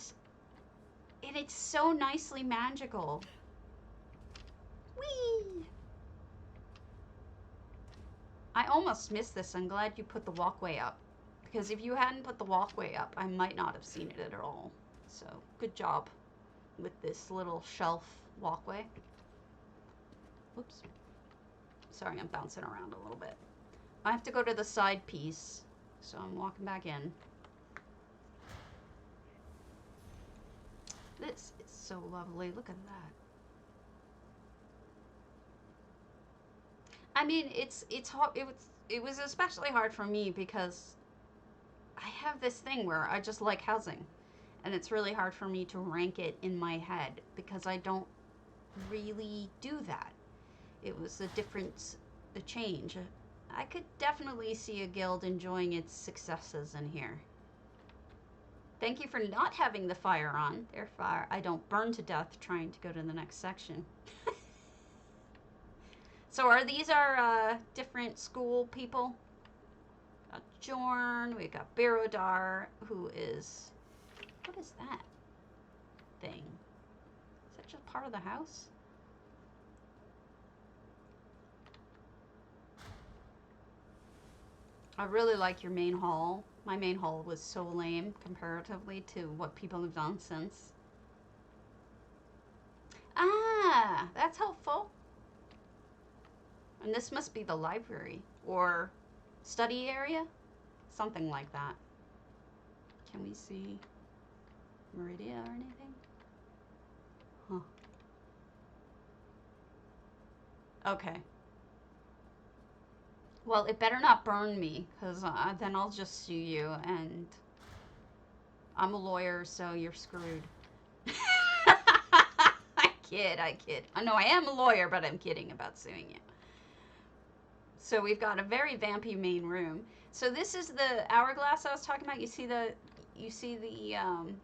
it's so nicely magical. Whee! I almost missed this. I'm glad you put the walkway up, because if you hadn't put the walkway up, I might not have seen it at all. So, good job with this little shelf walkway. Oops. Sorry, I'm bouncing around a little bit. I have to go to the side piece, so I'm walking back in. This is so lovely. Look at that. I mean, it was especially hard for me because I have this thing where I just like housing, and it's really hard for me to rank it in my head because I don't really do that. It was a change. I could definitely see a guild enjoying its successes in here. Thank you for not having the fire on. Therefore, I don't burn to death trying to go to the next section. So are these our different school people? Got Jorn, we got Birodar, who is... What is that thing? Is that just part of the house? I really like your main hall. My main hall was so lame comparatively to what people have done since. Ah, that's helpful. And this must be the library or study area, something like that. Can we see Meridia or anything? Huh. Okay. Well, it better not burn me, because then I'll just sue you, and I'm a lawyer, so you're screwed. I kid. I know I am a lawyer, but I'm kidding about suing you. So we've got a very vampy main room. So this is the hourglass I was talking about. You see the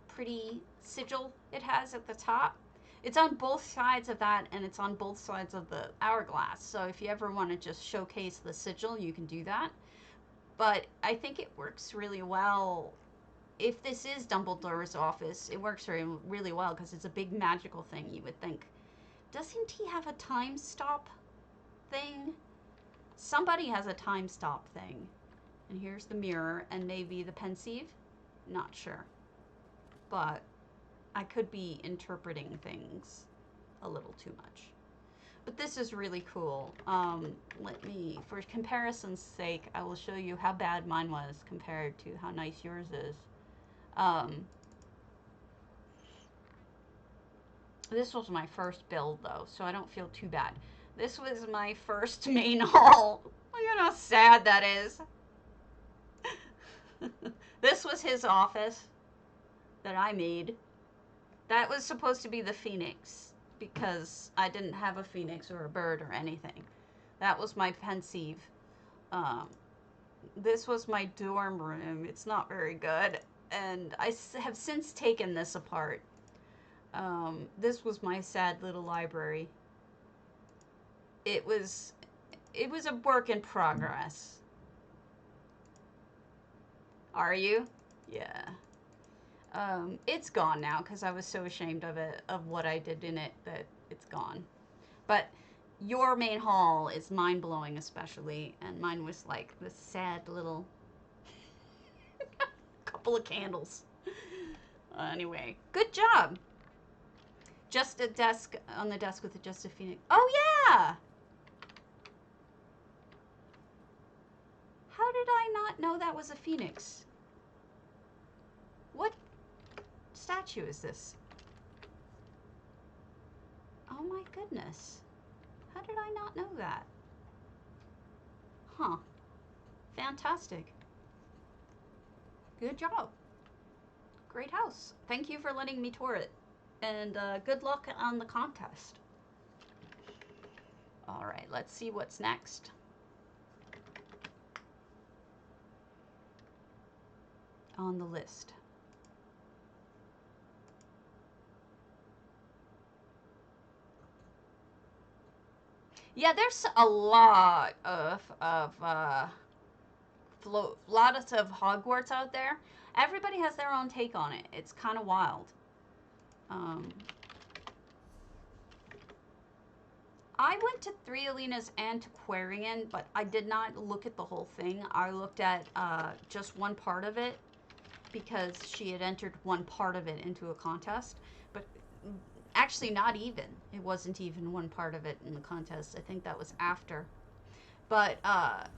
pretty sigil it has at the top? It's on both sides of that, and it's on both sides of the hourglass. So if you ever want to just showcase the sigil, you can do that. But I think it works really well. If this is Dumbledore's office, it works really well because it's a big magical thing, you would think. Doesn't he have a time stop thing? Somebody has a time stop thing. And here's the mirror and maybe the pensieve. Not sure. But I could be interpreting things a little too much. But this is really cool. Let me, for comparison's sake, I will show you how bad mine was compared to how nice yours is. This was my first build though, so I don't feel too bad. This was my first main hall. Look at how sad that is. This was his office that I made. That was supposed to be the phoenix because I didn't have a phoenix or a bird or anything. That was my pensieve. This was my dorm room. It's not very good. And I have since taken this apart. This was my sad little library. It was a work in progress. Are you? Yeah. It's gone now because I was so ashamed of it, of what I did in it, that it's gone. But your main hall is mind-blowing especially, and mine was like this sad little couple of candles. Anyway, good job. Just a desk on the desk with just a phoenix. Oh yeah! How did I not know that was a phoenix? What statue is this? Oh my goodness. How did I not know that? Huh. Fantastic. Good job. Great house. Thank you for letting me tour it. And good luck on the contest. Alright, let's see what's next. On the list. Yeah, there's a lot of lots of Hogwarts out there. Everybody has their own take on it. It's kind of wild. I went to thrielina's antiquarian, but I did not look at the whole thing. I looked at just one part of it because she had entered one part of it into a contest. But actually not even. It wasn't even one part of it in the contest. I think that was after. But I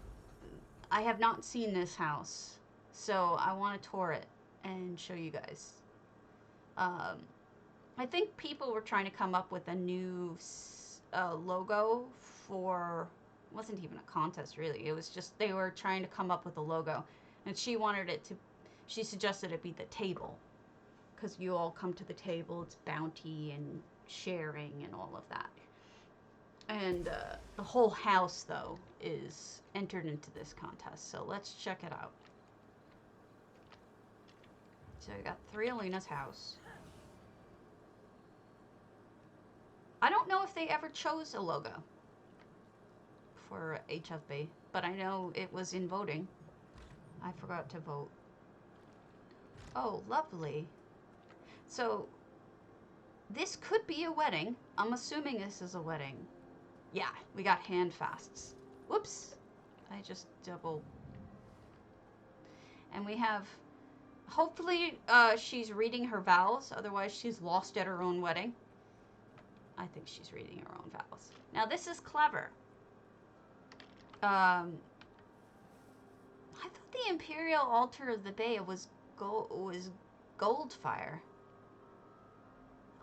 have not seen this house, so I want to tour it and show you guys. I think people were trying to come up with a new logo for, it wasn't even a contest really, it was just they were trying to come up with a logo, and she wanted it to, she suggested it be the table, because you all come to the table, it's bounty and sharing and all of that. And the whole house though is entered into this contest, so let's check it out. So we got thrielina's house. I don't know if they ever chose a logo for HFB, but I know it was in voting. I forgot to vote. Oh, lovely. So, this could be a wedding. I'm assuming this is a wedding. Yeah, we got handfasts. Whoops. I just double. And we have, hopefully, she's reading her vows. Otherwise, she's lost at her own wedding. I think she's reading her own vows. Now, this is clever. I thought the Imperial Altar of the Bay was Goldfire.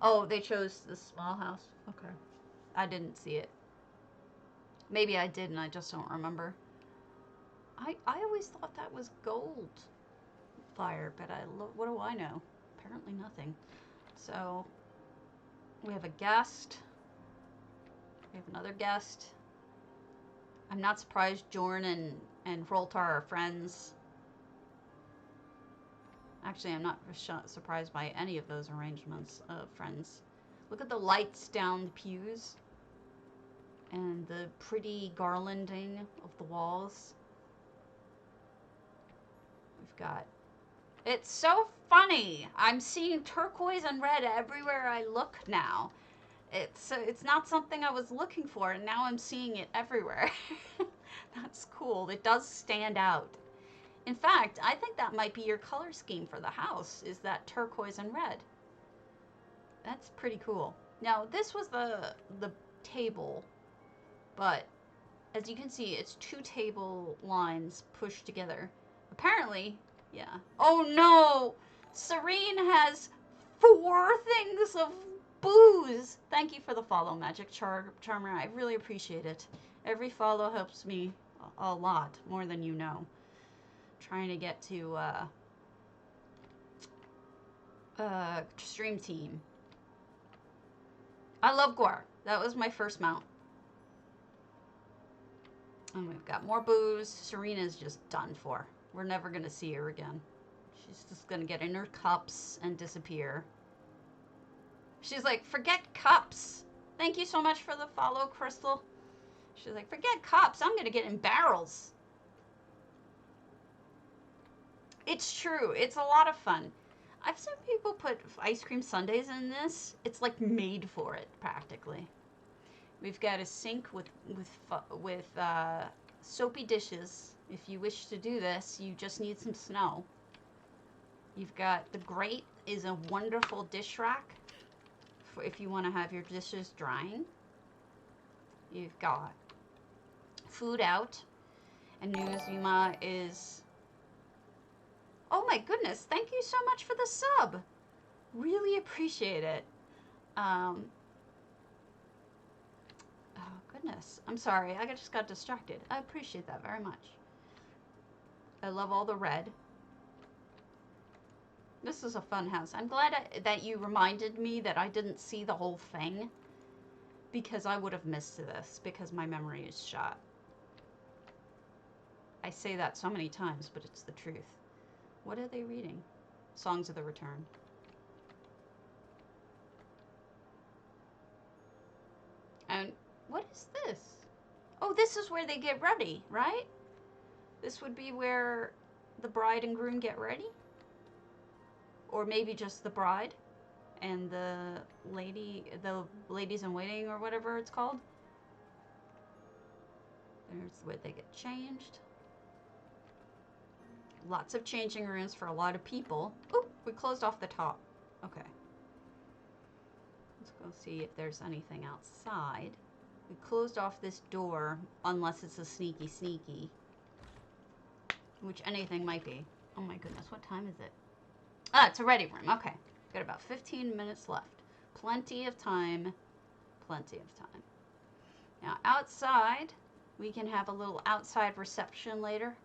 Oh, they chose the small house. Okay. I didn't see it. Maybe I did and I just don't remember. I always thought that was Goldfire, but what do I know? Apparently nothing. So, we have a guest. We have another guest. I'm not surprised Jorn and Roltar are friends. Actually, I'm not surprised by any of those arrangements of friends. Look at the lights down the pews. And the pretty garlanding of the walls. We've got... It's so funny! I'm seeing turquoise and red everywhere I look now. It's not something I was looking for, and now I'm seeing it everywhere. That's cool. It does stand out. In fact, I think that might be your color scheme for the house, is that turquoise and red. That's pretty cool. Now, this was the table, but as you can see, it's 2 table lines pushed together. Apparently, yeah. Oh no! Serene has 4 things of booze! Thank you for the follow, Magic Charmer. I really appreciate it. Every follow helps me a lot, more than you know. Trying to get to Stream Team. I love Guar. That was my first mount. And we've got more booze. Serena's just done for. We're never going to see her again. She's just going to get in her cups and disappear. She's like, forget cups. Thank you so much for the follow, Crystal. She's like, forget cups. I'm going to get in barrels. It's true. It's a lot of fun. I've seen people put ice cream sundaes in this. It's like made for it, practically. We've got a sink with soapy dishes. If you wish to do this, you just need some snow. You've got the grate is a wonderful dish rack for if you want to have your dishes drying. You've got food out, and Newzima is... Oh my goodness, thank you so much for the sub. Really appreciate it. Oh goodness, I'm sorry, I just got distracted. I appreciate that very much. I love all the red. This is a fun house. I'm glad that you reminded me that I didn't see the whole thing, because I would have missed this because my memory is shot. I say that so many times, but it's the truth. What are they reading? Songs of the Return. And what is this? Oh, this is where they get ready, right? This would be where the bride and groom get ready? Or maybe just the bride and the ladies in waiting or whatever it's called. There's where they get changed. Lots of changing rooms for a lot of people. Oh, we closed off the top. Okay. Let's go see if there's anything outside. We closed off this door, unless it's a sneaky. Which anything might be. Oh my goodness, what time is it? Ah, it's a ready room. Okay. Got about 15 minutes left. Plenty of time. Plenty of time. Now, outside, we can have a little outside reception later.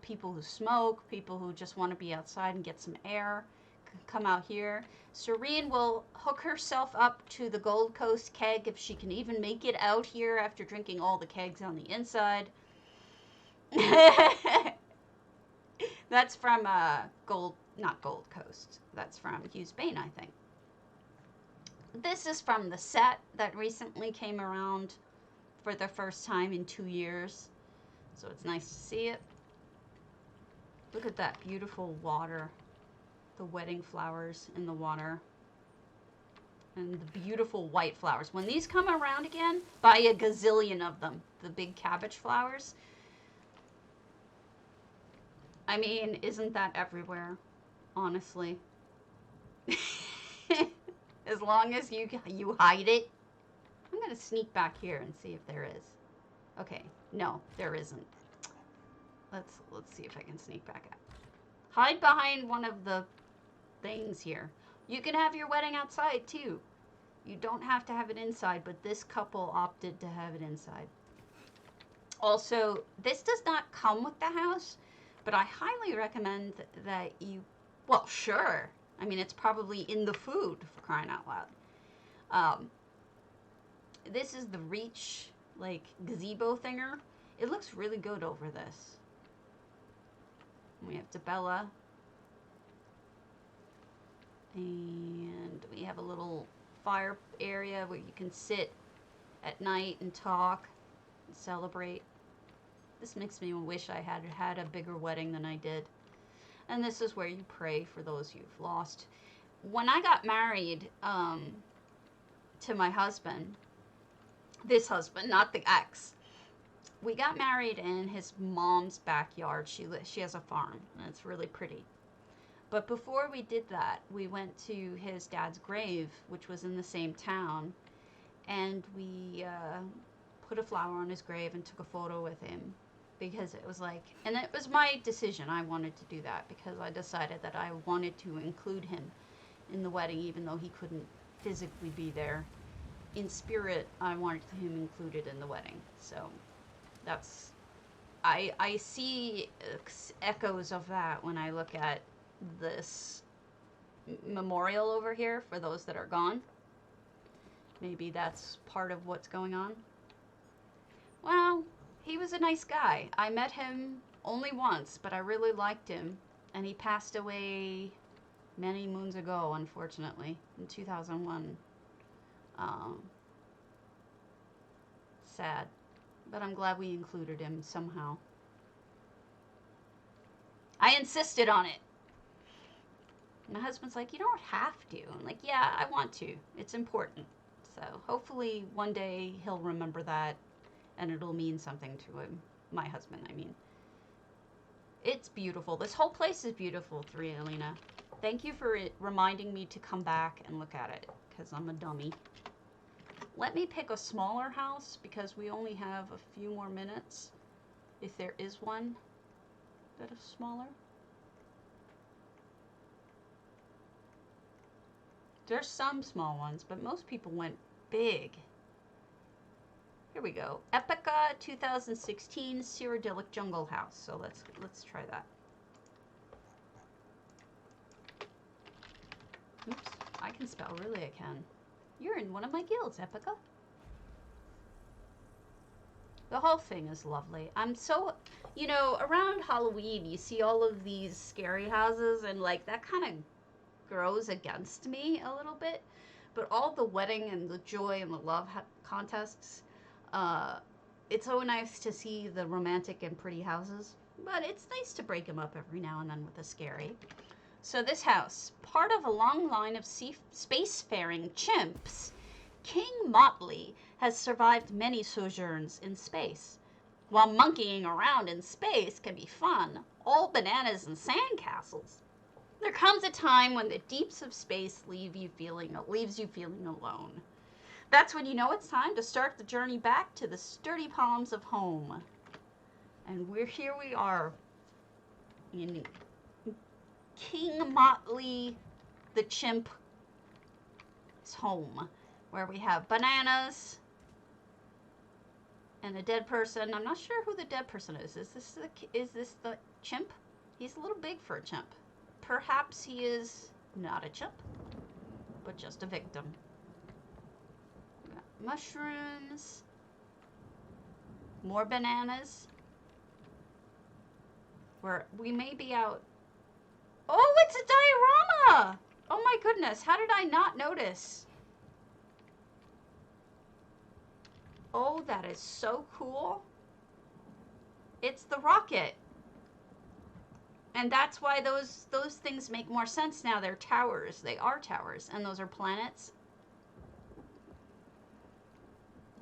People who smoke, people who just want to be outside and get some air, can come out here. Serene will hook herself up to the Gold Coast keg if she can even make it out here after drinking all the kegs on the inside. That That's from not Gold Coast. That's from Hughes Bane, I think. This is from the set that recently came around for the first time in 2 years. So it's nice to see it. Look at that beautiful water. The wedding flowers in the water. And the beautiful white flowers. When these come around again, buy a gazillion of them. The big cabbage flowers. I mean, isn't that everywhere? Honestly. As long as you hide it. I'm going to sneak back here and see if there is. Okay. No, there isn't. Let's see if I can sneak back out. Hide behind one of the things here. You can have your wedding outside too. You don't have to have it inside, but this couple opted to have it inside. Also, this does not come with the house, but I highly recommend that you, well, sure. I mean, it's probably in the food, for crying out loud. This is the Reach, like, gazebo thinger. It looks really good over this. We have Debella. And we have a little fire area where you can sit at night and talk and celebrate. This makes me wish I had had a bigger wedding than I did. And this is where you pray for those you've lost. When I got married to my husband, this husband, not the ex, we got married in his mom's backyard. She has a farm, and it's really pretty. But before we did that, we went to his dad's grave, which was in the same town, and we put a flower on his grave and took a photo with him, because it was like, and it was my decision. I wanted to do that because I decided that I wanted to include him in the wedding, even though he couldn't physically be there. In spirit, I wanted him included in the wedding. So that's, I see echoes of that when I look at this memorial over here for those that are gone. Maybe that's part of what's going on. Well, he was a nice guy. I met him only once, but I really liked him. And he passed away many moons ago, unfortunately, in 2001. Sad. But I'm glad we included him somehow. I insisted on it. My husband's like, you don't have to. I'm like, yeah, I want to. It's important. So hopefully one day he'll remember that and it'll mean something to him. My husband, I mean. It's beautiful. This whole place is beautiful, thrielina. Thank you for reminding me to come back and look at it, because I'm a dummy. Let me pick a smaller house, because we only have a few more minutes, if there is one that is smaller. There's some small ones, but most people went big. Here we go. Epica 2016 Cyrodilic Jungle House. So let's try that. Oops, I can spell, really I can. You're in one of my guilds, Epica. The whole thing is lovely. I'm so, you know, around Halloween you see all of these scary houses, and like that kind of grows against me a little bit. But all the wedding and the joy and the love contests, it's so nice to see the romantic and pretty houses, but it's nice to break them up every now and then with a scary. So this house, part of a long line of spacefaring chimps, King Motley has survived many sojourns in space. While monkeying around in space can be fun, all bananas and sandcastles, there comes a time when the deeps of space leaves you feeling alone. That's when you know it's time to start the journey back to the sturdy palms of home. And here we are in King Motley the Chimp's home, where we have bananas and a dead person. I'm not sure who the dead person is. Is this the chimp? He's a little big for a chimp. Perhaps he is not a chimp, but just a victim. Mushrooms, more bananas. we may be out. Oh, it's a diorama! Oh my goodness, how did I not notice? Oh, that is so cool. It's the rocket. And that's why those things make more sense now. They're towers. They are towers. And those are planets.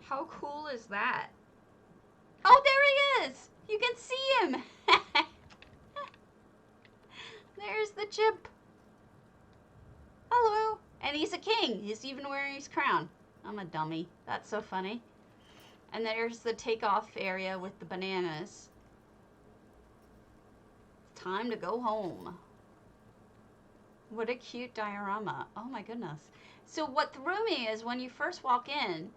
How cool is that? Oh, there he is! You can see him! There's the chimp. Hello. And he's a king. He's even wearing his crown. I'm a dummy. That's so funny. And there's the takeoff area with the bananas. Time to go home. What a cute diorama. Oh my goodness. So what threw me is when you first walk in,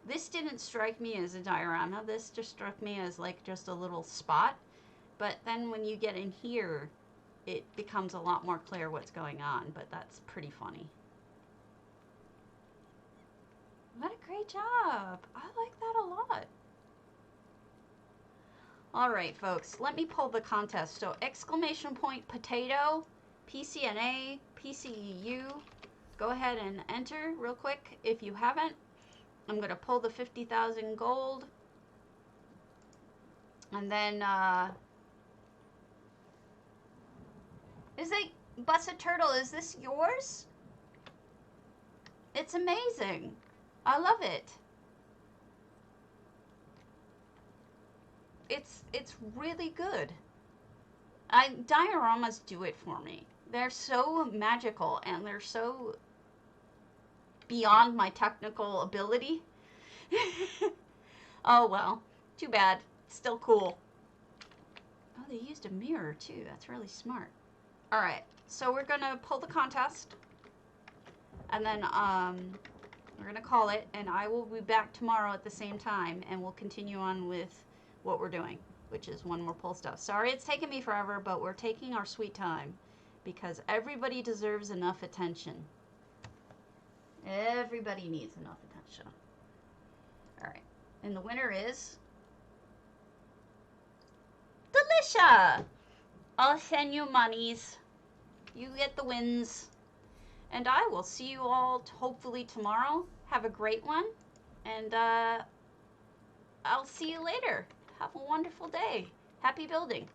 this didn't strike me as a diorama. This just struck me as like just a little spot. But then when you get in here, it becomes a lot more clear what's going on. But that's pretty funny. What a great job. I like that a lot. All right, folks, let me pull the contest. So exclamation point potato, PCNA, PCEU. Go ahead and enter real quick if you haven't. I'm going to pull the 50,000 gold. And then, is it, Busted Turtle, is this yours? It's amazing. I love it. It's really good. Dioramas do it for me. They're so magical and they're so beyond my technical ability. Oh well, too bad. Still cool. Oh, they used a mirror too. That's really smart. All right, so we're gonna pull the contest, and then we're gonna call it, and I will be back tomorrow at the same time, and we'll continue on with what we're doing, which is one more pull stuff. Sorry it's taken me forever, but we're taking our sweet time because everybody deserves enough attention. Everybody needs enough attention. All right, and the winner is Delicia. I'll send you monies. You get the wins. And I will see you all hopefully tomorrow. Have a great one. And I'll see you later. Have a wonderful day. Happy building.